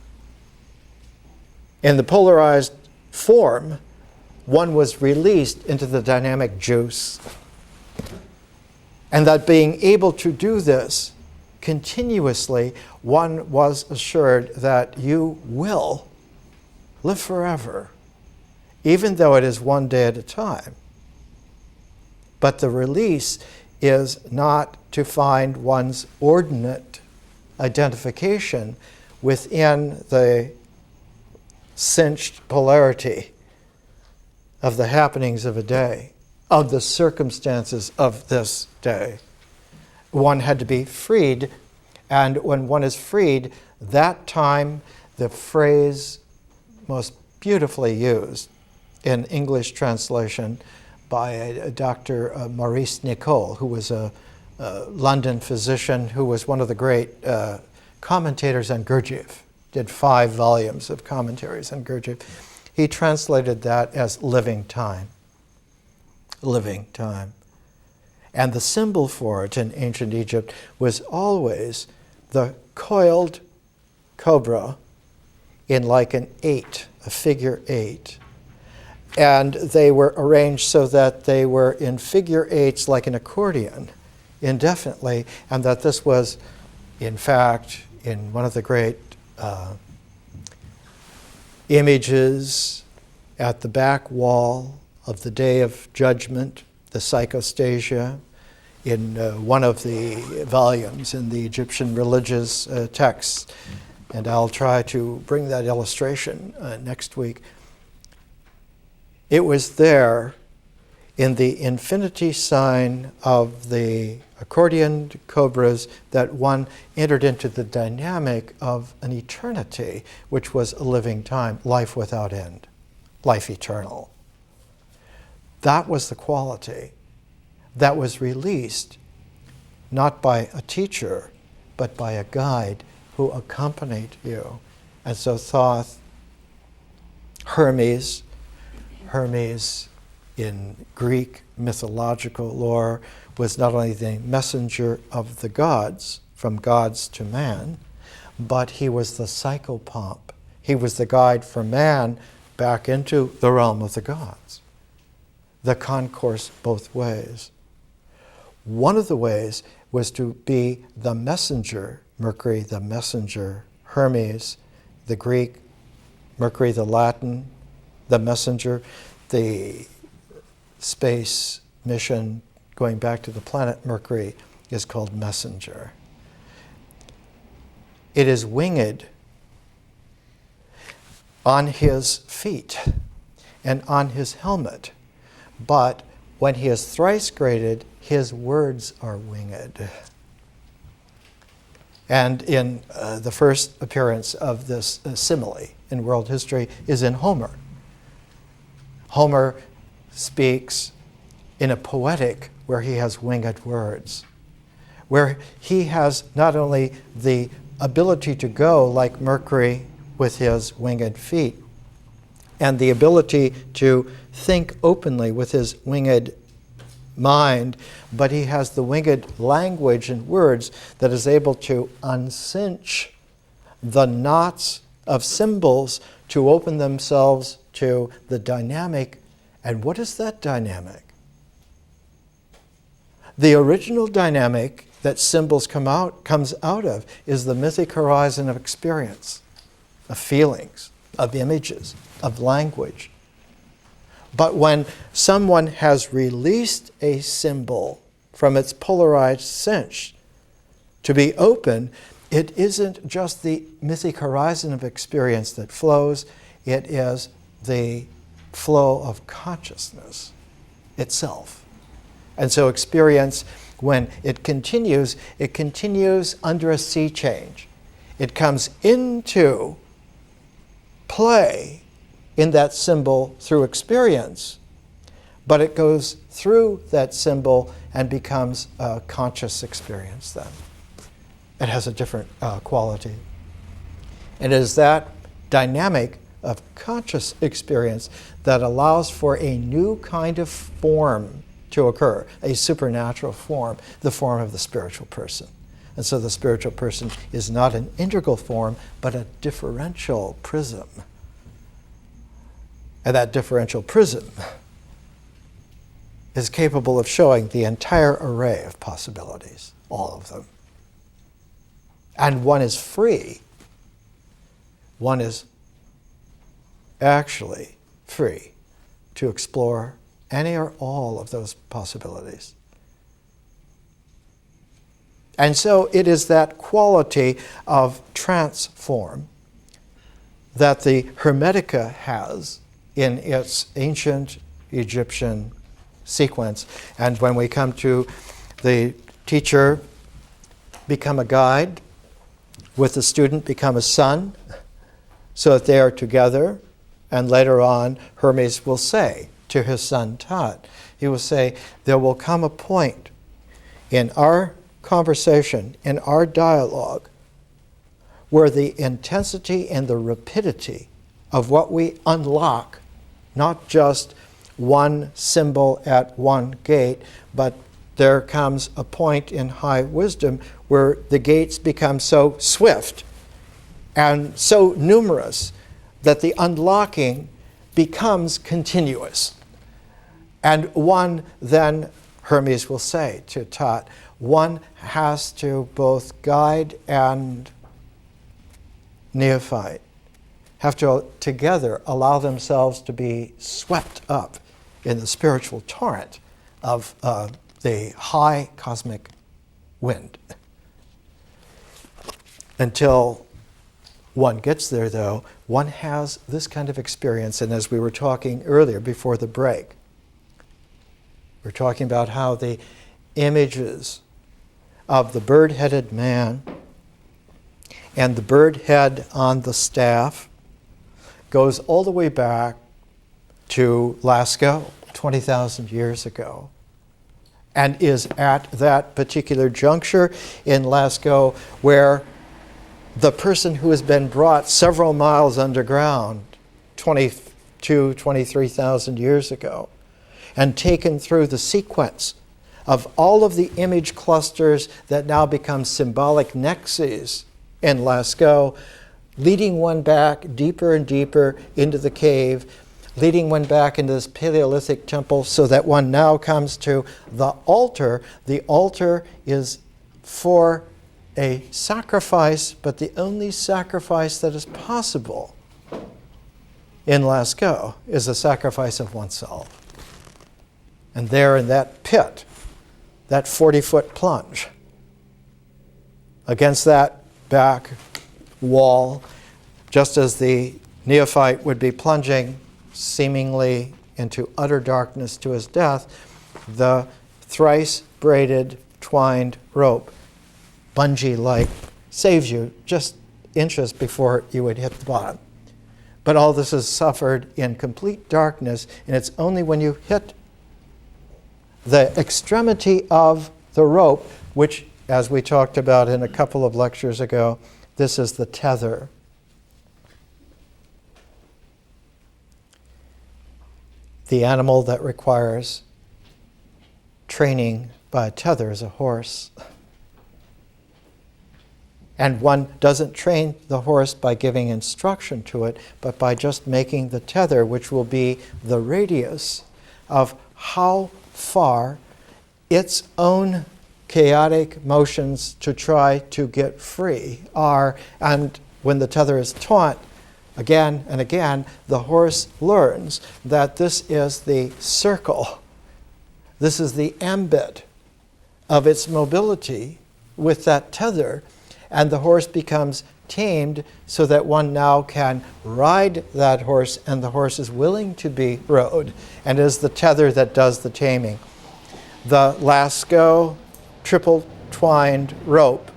in the polarized form, one was released into the dynamic juice. And that being able to do this continuously, one was assured that you will live forever, even though it is one day at a time. But the release is not to find one's ordinate identification within the cinched polarity of the happenings of a day, of the circumstances of this day. One had to be freed, and when one is freed, that time, the phrase most beautifully used in English translation by a Dr. Maurice Nicole, who was a London physician who was one of the great commentators on Gurdjieff, did 5 volumes of commentaries on Gurdjieff. He translated that as living time. Living time. And the symbol for it in ancient Egypt was always the coiled cobra in like an 8, a figure 8. And they were arranged so that they were in figure 8s like an accordion indefinitely, and that this was, in fact, in one of the great images at the back wall of the Day of Judgment, the psychostasia, in one of the volumes in the Egyptian religious texts. And I'll try to bring that illustration next week. It was there in the infinity sign of the accordioned cobras that one entered into the dynamic of an eternity, which was a living time, life without end, life eternal. That was the quality that was released not by a teacher, but by a guide who accompanied you. And so Thoth, Hermes in Greek mythological lore was not only the messenger of the gods, from gods to man, but he was the psychopomp. He was the guide for man back into the realm of the gods. The concourse both ways. One of the ways was to be the messenger, Mercury the messenger, Hermes, the Greek, Mercury the Latin, the messenger, the space mission going back to the planet Mercury is called messenger. it is winged on his feet and on his helmet. But when he is thrice graded, his words are winged. And in the first appearance of this simile in world history is in Homer. Homer speaks in a poetic where he has winged words, where he has not only the ability to go like Mercury with his winged feet, and the ability to think openly with his winged mind, but he has the winged language and words that is able to uncinch the knots of symbols to open themselves to the dynamic. And what is that dynamic? The original dynamic that symbols comes out of is the mythic horizon of experience, of feelings, of images, of language. But when someone has released a symbol from its polarized cinch to be open, it isn't just the mythic horizon of experience that flows, it is the flow of consciousness itself. And so experience, when it continues under a sea change. It comes into play in that symbol through experience, but it goes through that symbol and becomes a conscious experience then. It has a different quality. And it is that dynamic of conscious experience that allows for a new kind of form to occur, a supernatural form, the form of the spiritual person. And so the spiritual person is not an integral form, but a differential prism. And that differential prism is capable of showing the entire array of possibilities, all of them. And one is free. One is actually free to explore any or all of those possibilities. And so it is that quality of transform that the Hermetica has in its ancient Egyptian sequence. And when we come to the teacher become a guide, with the student become a son, so that they are together. And later on, Hermes will say to his son Tut, he will say, there will come a point in our conversation, in our dialogue, where the intensity and the rapidity of what we unlock, not just one symbol at one gate, but there comes a point in high wisdom where the gates become so swift and so numerous that the unlocking becomes continuous. And one then, Hermes will say to Tut, one has to both guide and neophyte have to together allow themselves to be swept up in the spiritual torrent of the high cosmic wind. Until one gets there, though, one has this kind of experience. And as we were talking earlier before the break, we're talking about how the images of the bird-headed man and the bird head on the staff goes all the way back to Lascaux, 20,000 years ago, and is at that particular juncture in Lascaux where the person who has been brought several miles underground 23,000 years ago and taken through the sequence of all of the image clusters that now become symbolic nexus in Lascaux, leading one back deeper and deeper into the cave, leading one back into this Paleolithic temple, so that one now comes to the altar. The altar is for a sacrifice, but the only sacrifice that is possible in Lascaux is a sacrifice of oneself. And there in that pit, that 40-foot plunge, against that back wall, just as the neophyte would be plunging seemingly into utter darkness to his death, the thrice braided, twined rope, bungee-like, saves you just inches before you would hit the bottom. But all this is suffered in complete darkness, and it's only when you hit the extremity of the rope, which, as we talked about in a couple of lectures ago, this is the tether. The animal that requires training by a tether is a horse. And one doesn't train the horse by giving instruction to it, but by just making the tether, which will be the radius of how far its own chaotic motions to try to get free are. And when the tether is taut, again and again, the horse learns that this is the circle. This is the ambit of its mobility with that tether. And the horse becomes tamed so that one now can ride that horse, and the horse is willing to be rode, and it is the tether that does the taming. The Lascaux triple twined rope,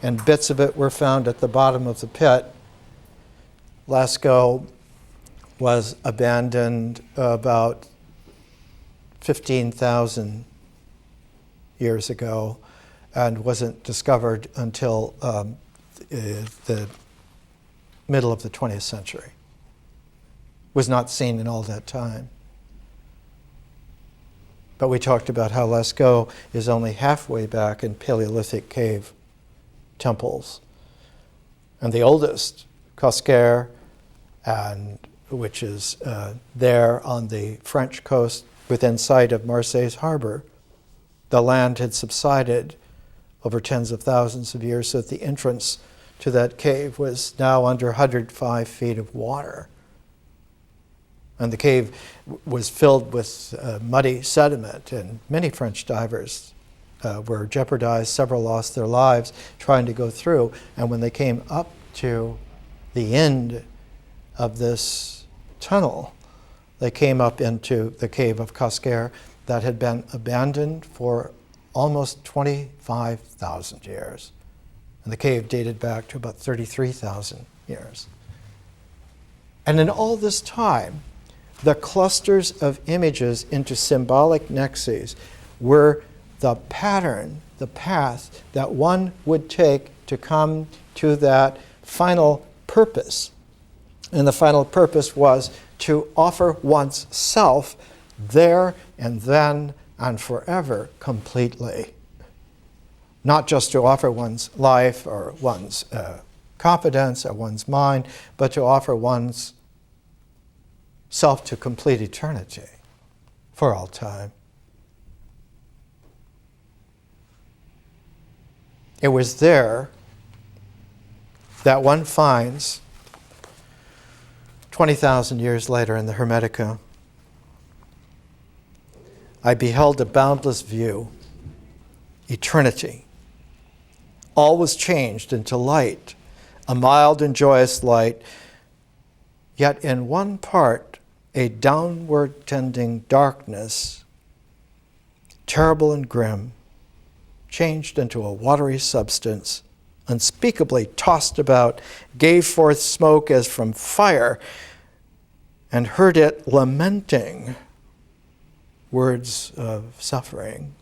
and bits of it were found at the bottom of the pit. Lascaux was abandoned about 15,000 years ago, and wasn't discovered until the middle of the 20th century. Was not seen in all that time. But we talked about how Lascaux is only halfway back in Paleolithic cave temples. And the oldest, Cosquer, and which is there on the French coast within sight of Marseille's harbor, the land had subsided over tens of thousands of years, so that the entrance to that cave was now under 105 feet of water. And the cave was filled with muddy sediment, and many French divers were jeopardized. Several lost their lives trying to go through. And when they came up to the end of this tunnel, they came up into the cave of Cosquer that had been abandoned for almost 25,000 years. And the cave dated back to about 33,000 years. And in all this time, the clusters of images into symbolic nexes were the pattern, the path that one would take to come to that final purpose. And the final purpose was to offer one's self there and then and forever completely. Not just to offer one's life or one's confidence or one's mind, but to offer one's self to complete eternity for all time. It was there that one finds 20,000 years later in the Hermetica, I beheld a boundless view, eternity. All was changed into light, a mild and joyous light, yet in one part a downward tending darkness, terrible and grim, changed into a watery substance, unspeakably tossed about, gave forth smoke as from fire, and heard it lamenting words of suffering.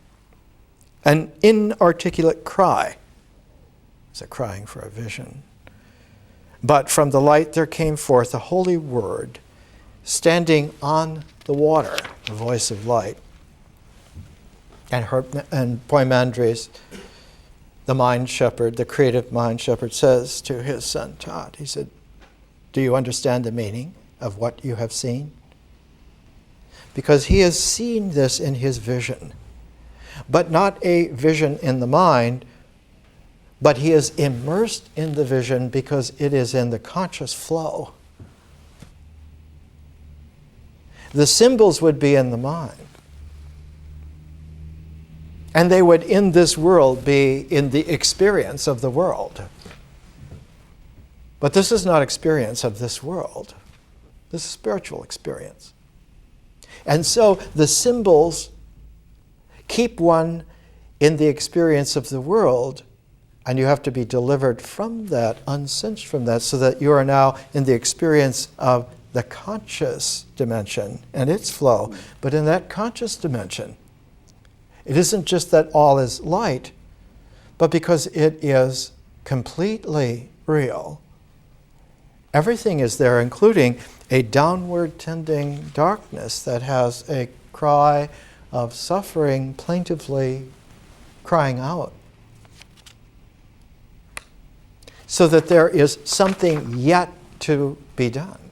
An inarticulate cry. It's a crying for a vision. But from the light there came forth a holy word, standing on the water, the voice of light. And Poimandres, the mind shepherd, the creative mind shepherd, says to his son Todd, he said, "Do you understand the meaning of what you have seen?" Because he has seen this in his vision, but not a vision in the mind, but he is immersed in the vision because it is in the conscious flow. The symbols would be in the mind, and they would in this world be in the experience of the world. But this is not experience of this world. This is spiritual experience. And so the symbols keep one in the experience of the world, and you have to be delivered from that, uncinched from that, so that you are now in the experience of the conscious dimension and its flow. But in that conscious dimension, it isn't just that all is light, but because it is completely real. Everything is there, including a downward tending darkness that has a cry of suffering plaintively crying out. So that there is something yet to be done.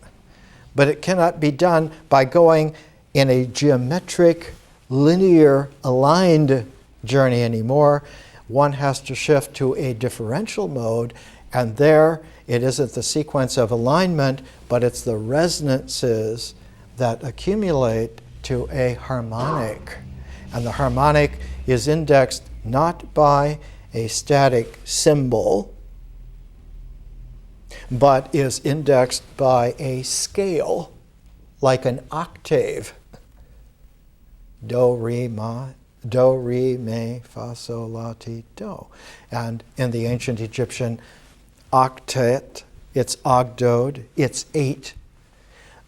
But it cannot be done by going in a geometric, linear, aligned journey anymore. One has to shift to a differential mode, and there it isn't the sequence of alignment, but it's the resonances that accumulate to a harmonic. And the harmonic is indexed not by a static symbol, but is indexed by a scale, like an octave. Do, re, me, fa, sol, la, ti, do. And in the ancient Egyptian octet, it's ogdode, it's 8.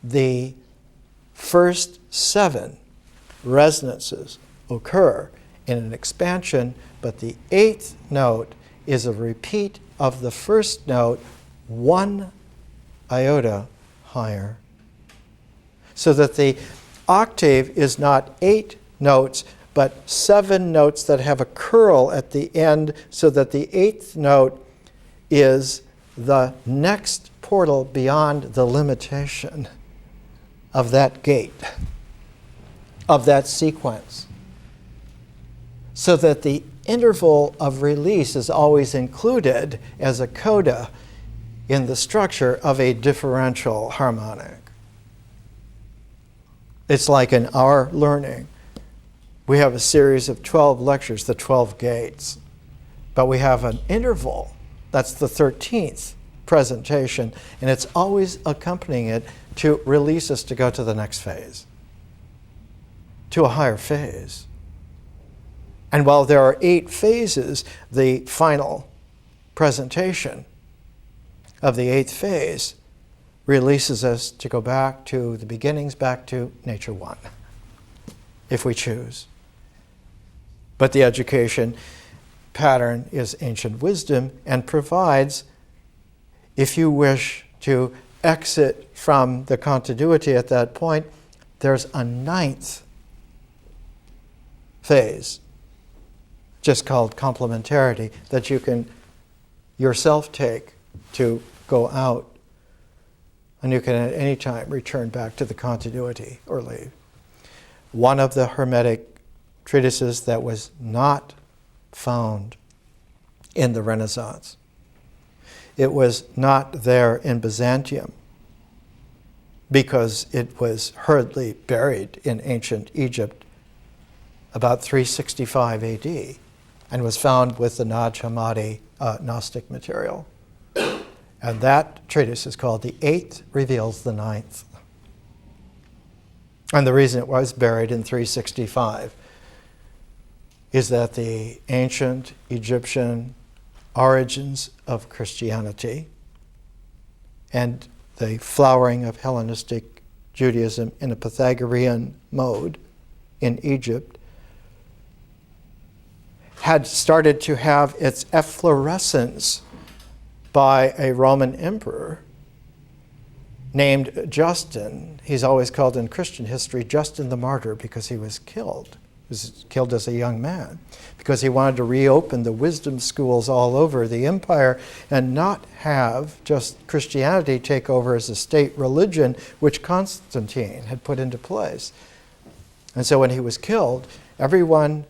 The first 7 resonances occur in an expansion, but the 8th note is a repeat of the first note 1 iota higher. So that the octave is not 8 notes, but 7 notes that have a curl at the end, so that the 8th note is the next portal beyond the limitation of that gate, of that sequence. So that the interval of release is always included as a coda in the structure of a differential harmonic. It's like in our learning. We have a series of 12 lectures, the 12 gates, but we have an interval. That's the 13th presentation, and it's always accompanying it to release us to go to the next phase, to a higher phase. And while there are 8 phases, the final presentation of the 8th phase releases us to go back to the beginnings, back to nature 1, if we choose. But the education pattern is ancient wisdom and provides, if you wish to exit from the continuity at that point, there's a 9th phase, just called complementarity, that you can yourself take to go out, and you can at any time return back to the continuity or leave. One of the Hermetic treatises that was not found in the Renaissance. It was not there in Byzantium because it was hurriedly buried in ancient Egypt about 365 AD and was found with the Nag Hammadi Gnostic material. And that treatise is called The Eighth Reveals the Ninth. And the reason it was buried in 365 is that the ancient Egyptian origins of Christianity and the flowering of Hellenistic Judaism in a Pythagorean mode in Egypt had started to have its efflorescence by a Roman emperor named Justin. He's always called in Christian history Justin the Martyr because he was killed. He was killed as a young man because he wanted to reopen the wisdom schools all over the empire and not have just Christianity take over as a state religion, which Constantine had put into place. And so when he was killed, everyone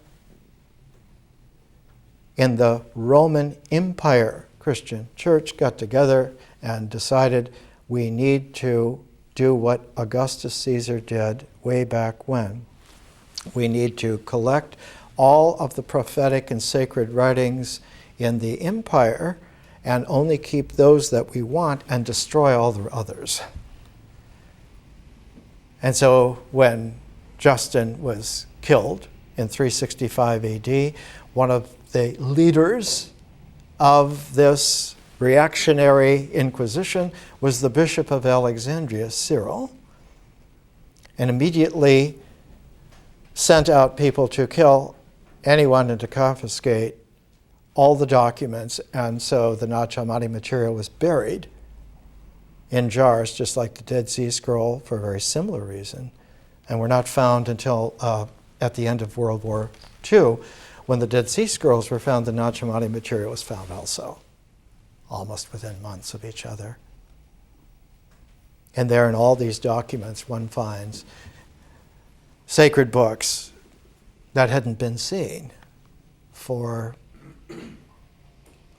in the Roman Empire Christian church got together and decided we need to do what Augustus Caesar did way back when. We need to collect all of the prophetic and sacred writings in the empire and only keep those that we want and destroy all the others. And so when Justin was killed in 365 AD, one of the leaders of this reactionary inquisition was the Bishop of Alexandria, Cyril, and immediately sent out people to kill anyone and to confiscate all the documents. And so the Nag Hammadi material was buried in jars, just like the Dead Sea Scroll, for a very similar reason, and were not found until at the end of World War II. When the Dead Sea Scrolls were found, the Nag Hammadi material was found also, almost within months of each other. And there in all these documents, one finds sacred books that hadn't been seen for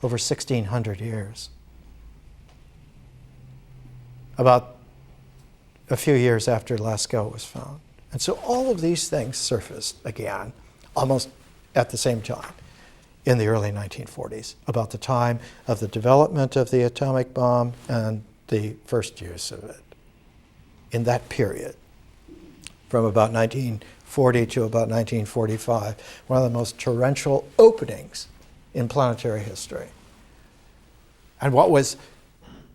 over 1,600 years. About a few years after Lascaux was found. And so all of these things surfaced again, almost at the same time, in the early 1940s, about the time of the development of the atomic bomb and the first use of it. In that period, from about 1940 to about 1945, one of the most torrential openings in planetary history. And what was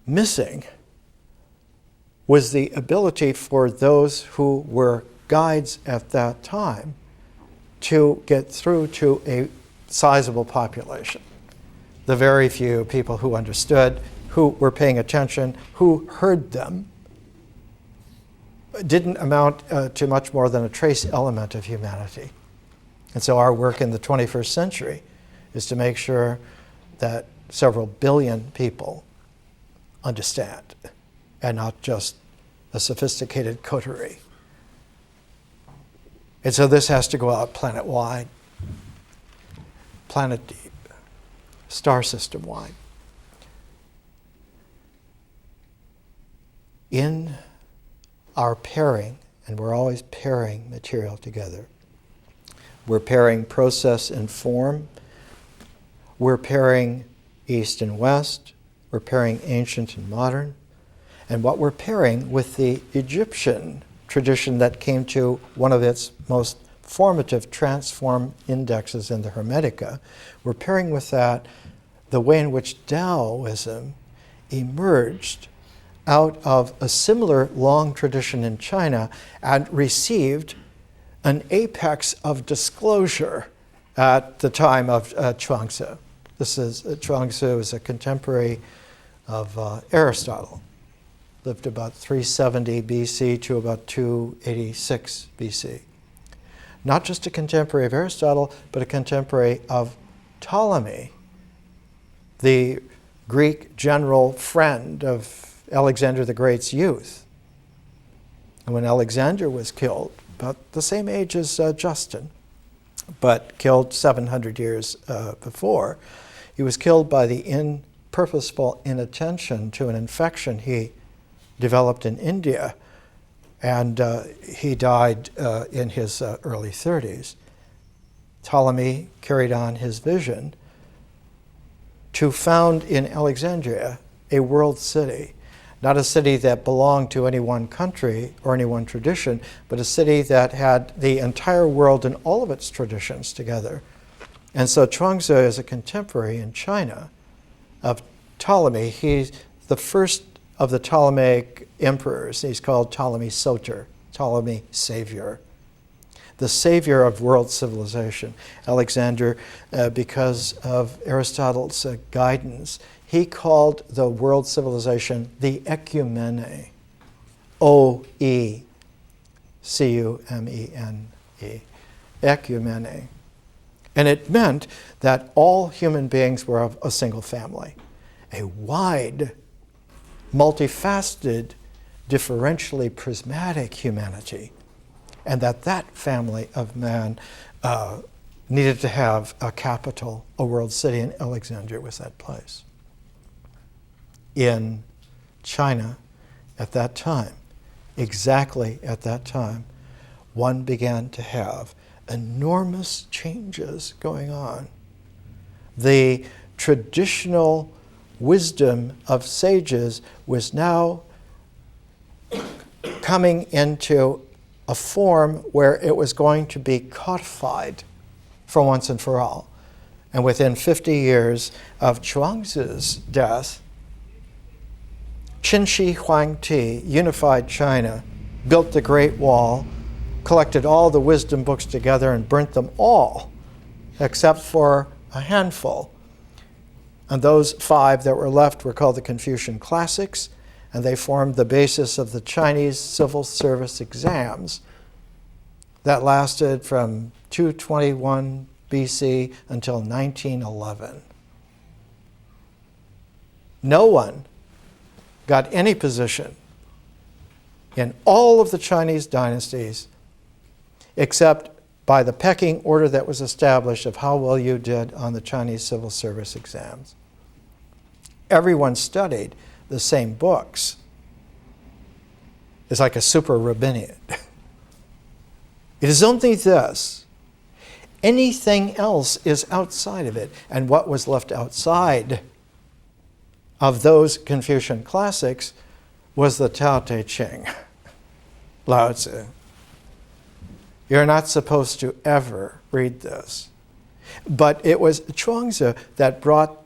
missing was the ability for those who were guides at that time to get through to a sizable population. The very few people who understood, who were paying attention, who heard them, didn't amount to much more than a trace element of humanity. And so our work in the 21st century is to make sure that several billion people understand, and not just a sophisticated coterie. And so this has to go out planet-wide, planet-deep, star system-wide. In our pairing, and we're always pairing material together, we're pairing process and form, we're pairing East and West, we're pairing ancient and modern, and what we're pairing with the Egyptian tradition that came to one of its most formative transform indexes in the Hermetica, we're pairing with that the way in which Taoism emerged out of a similar long tradition in China and received an apex of disclosure at the time of Chuang. Chuang is a contemporary of Aristotle. Lived about 370 BC to about 286 BC. Not just a contemporary of Aristotle, but a contemporary of Ptolemy, the Greek general friend of Alexander the Great's youth. And when Alexander was killed, about the same age as Justin, but killed 700 years before, he was killed by the purposeful inattention to an infection he developed in India, and he died in his early 30s. Ptolemy carried on his vision to found in Alexandria a world city, not a city that belonged to any one country or any one tradition, but a city that had the entire world and all of its traditions together. And so Chuangzi is a contemporary in China of Ptolemy. He's the first of the Ptolemaic emperors. He's called Ptolemy Soter, Ptolemy Savior, the savior of world civilization. Alexander, because of Aristotle's guidance, he called the world civilization the ecumene, O-E-C-U-M-E-N-E, ecumene. And it meant that all human beings were of a single family, a wide, multifaceted, differentially prismatic humanity, and that family of man needed to have a capital, a world city, and Alexandria was that place. In China, at that time, exactly at that time, one began to have enormous changes going on. The traditional wisdom of sages was now coming into a form where it was going to be codified for once and for all. And within 50 years of Chuang's death, Qin Shi Huangti unified China, built the Great Wall, collected all the wisdom books together and burnt them all, except for a handful. And those 5 that were left were called the Confucian Classics, and they formed the basis of the Chinese civil service exams that lasted from 221 BC until 1911. No one got any position in all of the Chinese dynasties except by the pecking order that was established of how well you did on the Chinese civil service exams. Everyone studied the same books. It's like a super rabbinate. It is only this. Anything else is outside of it. And what was left outside of those Confucian classics was the Tao Te Ching, Lao Tzu. You're not supposed to ever read this. But it was Chuang that brought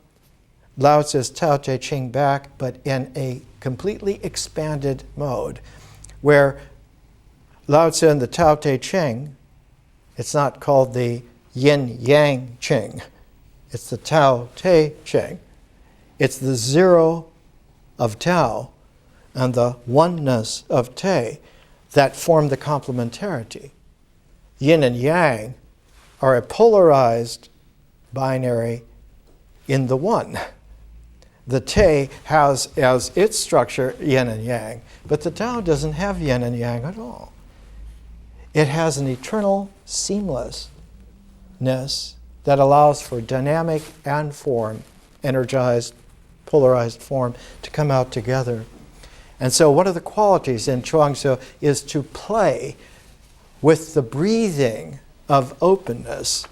Lao Tzu's Tao Te Ching back, but in a completely expanded mode, where Lao Tzu in the Tao Te Ching, it's not called the Yin Yang Ching, it's the Tao Te Ching. It's the zero of Tao and the oneness of Te that form the complementarity. Yin and Yang are a polarized binary in the one. The Te has as its structure yin and yang, but the Tao doesn't have yin and yang at all. It has an eternal seamlessness that allows for dynamic and form, energized, polarized form, to come out together. And so one of the qualities in Chuangzi is to play with the breathing of openness.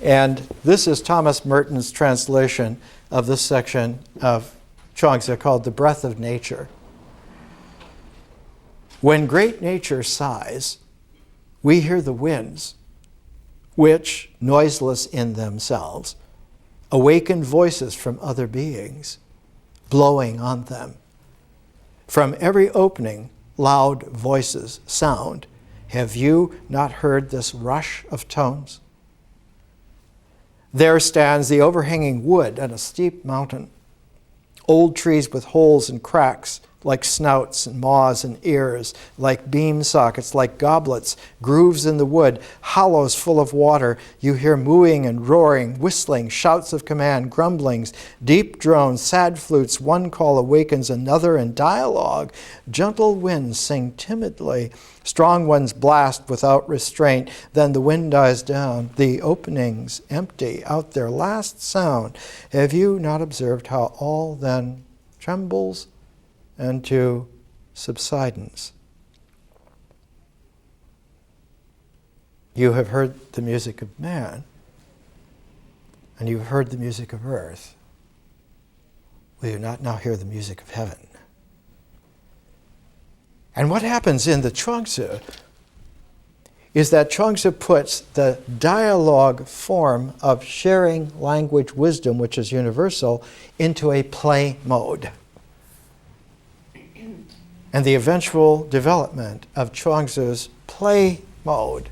And this is Thomas Merton's translation of this section of Chuangzi called The Breath of Nature. When great nature sighs, we hear the winds, which, noiseless in themselves, awaken voices from other beings, blowing on them. From every opening, loud voices sound. Have you not heard this rush of tones? There stands the overhanging wood on a steep mountain, old trees with holes and cracks, like snouts and maws and ears, like beam sockets, like goblets, grooves in the wood, hollows full of water. You hear mooing and roaring, whistling, shouts of command, grumblings, deep drones, sad flutes. One call awakens another in dialogue. Gentle winds sing timidly. Strong ones blast without restraint. Then the wind dies down. The openings empty out their last sound. Have you not observed how all then trembles into subsidence? You have heard the music of man, and you have heard the music of earth. Will you not now hear the music of heaven? And what happens in the Chuangzi is that Chuangzi puts the dialogue form of sharing language wisdom, which is universal, into a play mode. And the eventual development of Chuangzi's play mode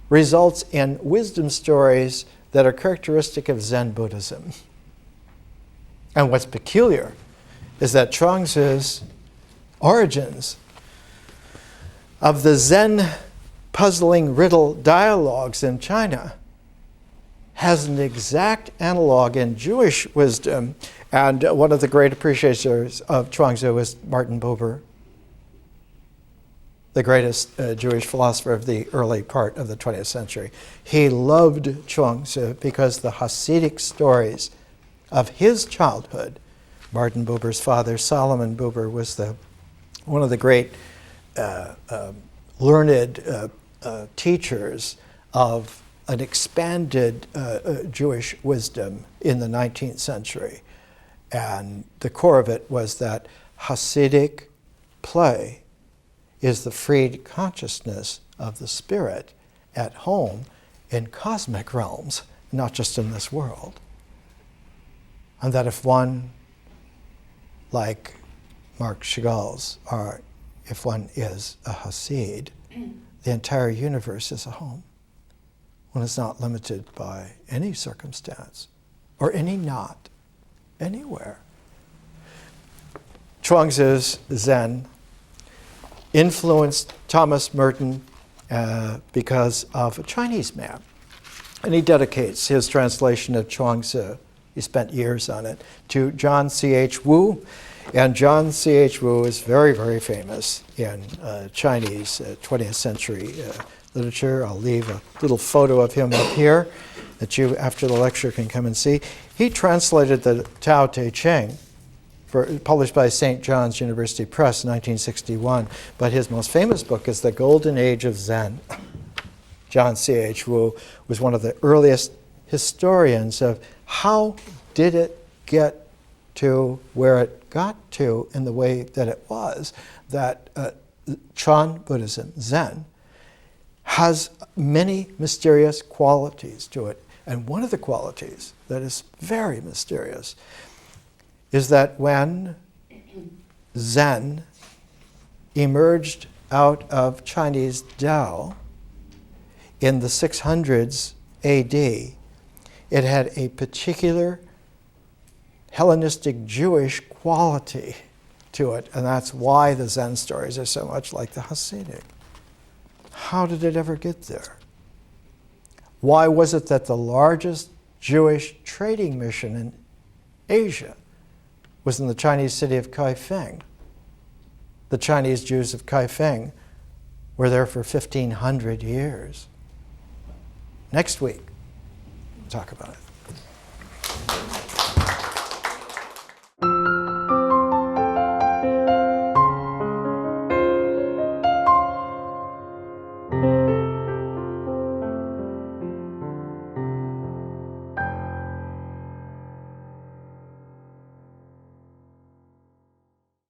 results in wisdom stories that are characteristic of Zen Buddhism. And what's peculiar is that Chuangzi's origins of the Zen puzzling riddle dialogues in China has an exact analog in Jewish wisdom. And one of the great appreciators of Chuangzi was Martin Buber, the greatest Jewish philosopher of the early part of the 20th century. He loved Chuangzi because the Hasidic stories of his childhood, Martin Buber's father, Solomon Buber, was one of the great learned teachers of an expanded Jewish wisdom in the 19th century. And the core of it was that Hasidic play is the freed consciousness of the spirit at home in cosmic realms, not just in this world. And that if one, like Marc Chagall's, or if one is a Hasid, the entire universe is a home. One is not limited by any circumstance or any knot anywhere. Chuang's Zen influenced Thomas Merton because of a Chinese man. And he dedicates his translation of Chuang's, he spent years on it, to John C.H. Wu. And John C.H. Wu is very, very famous in Chinese 20th century literature. I'll leave a little photo of him up here that you, after the lecture, can come and see. He translated the Tao Te Ching, published by St. John's University Press in 1961. But his most famous book is The Golden Age of Zen. John C.H. Wu was one of the earliest historians of how did it get to where it got to in the way that it was, that Chan Buddhism, Zen, has many mysterious qualities to it. And one of the qualities that is very mysterious is that when Zen emerged out of Chinese Tao in the 600s AD, it had a particular Hellenistic Jewish quality to it, and that's why the Zen stories are so much like the Hasidic. How did it ever get there? Why was it that the largest Jewish trading mission in Asia was in the Chinese city of Kaifeng? The Chinese Jews of Kaifeng were there for 1,500 years. Next week, we'll talk about it.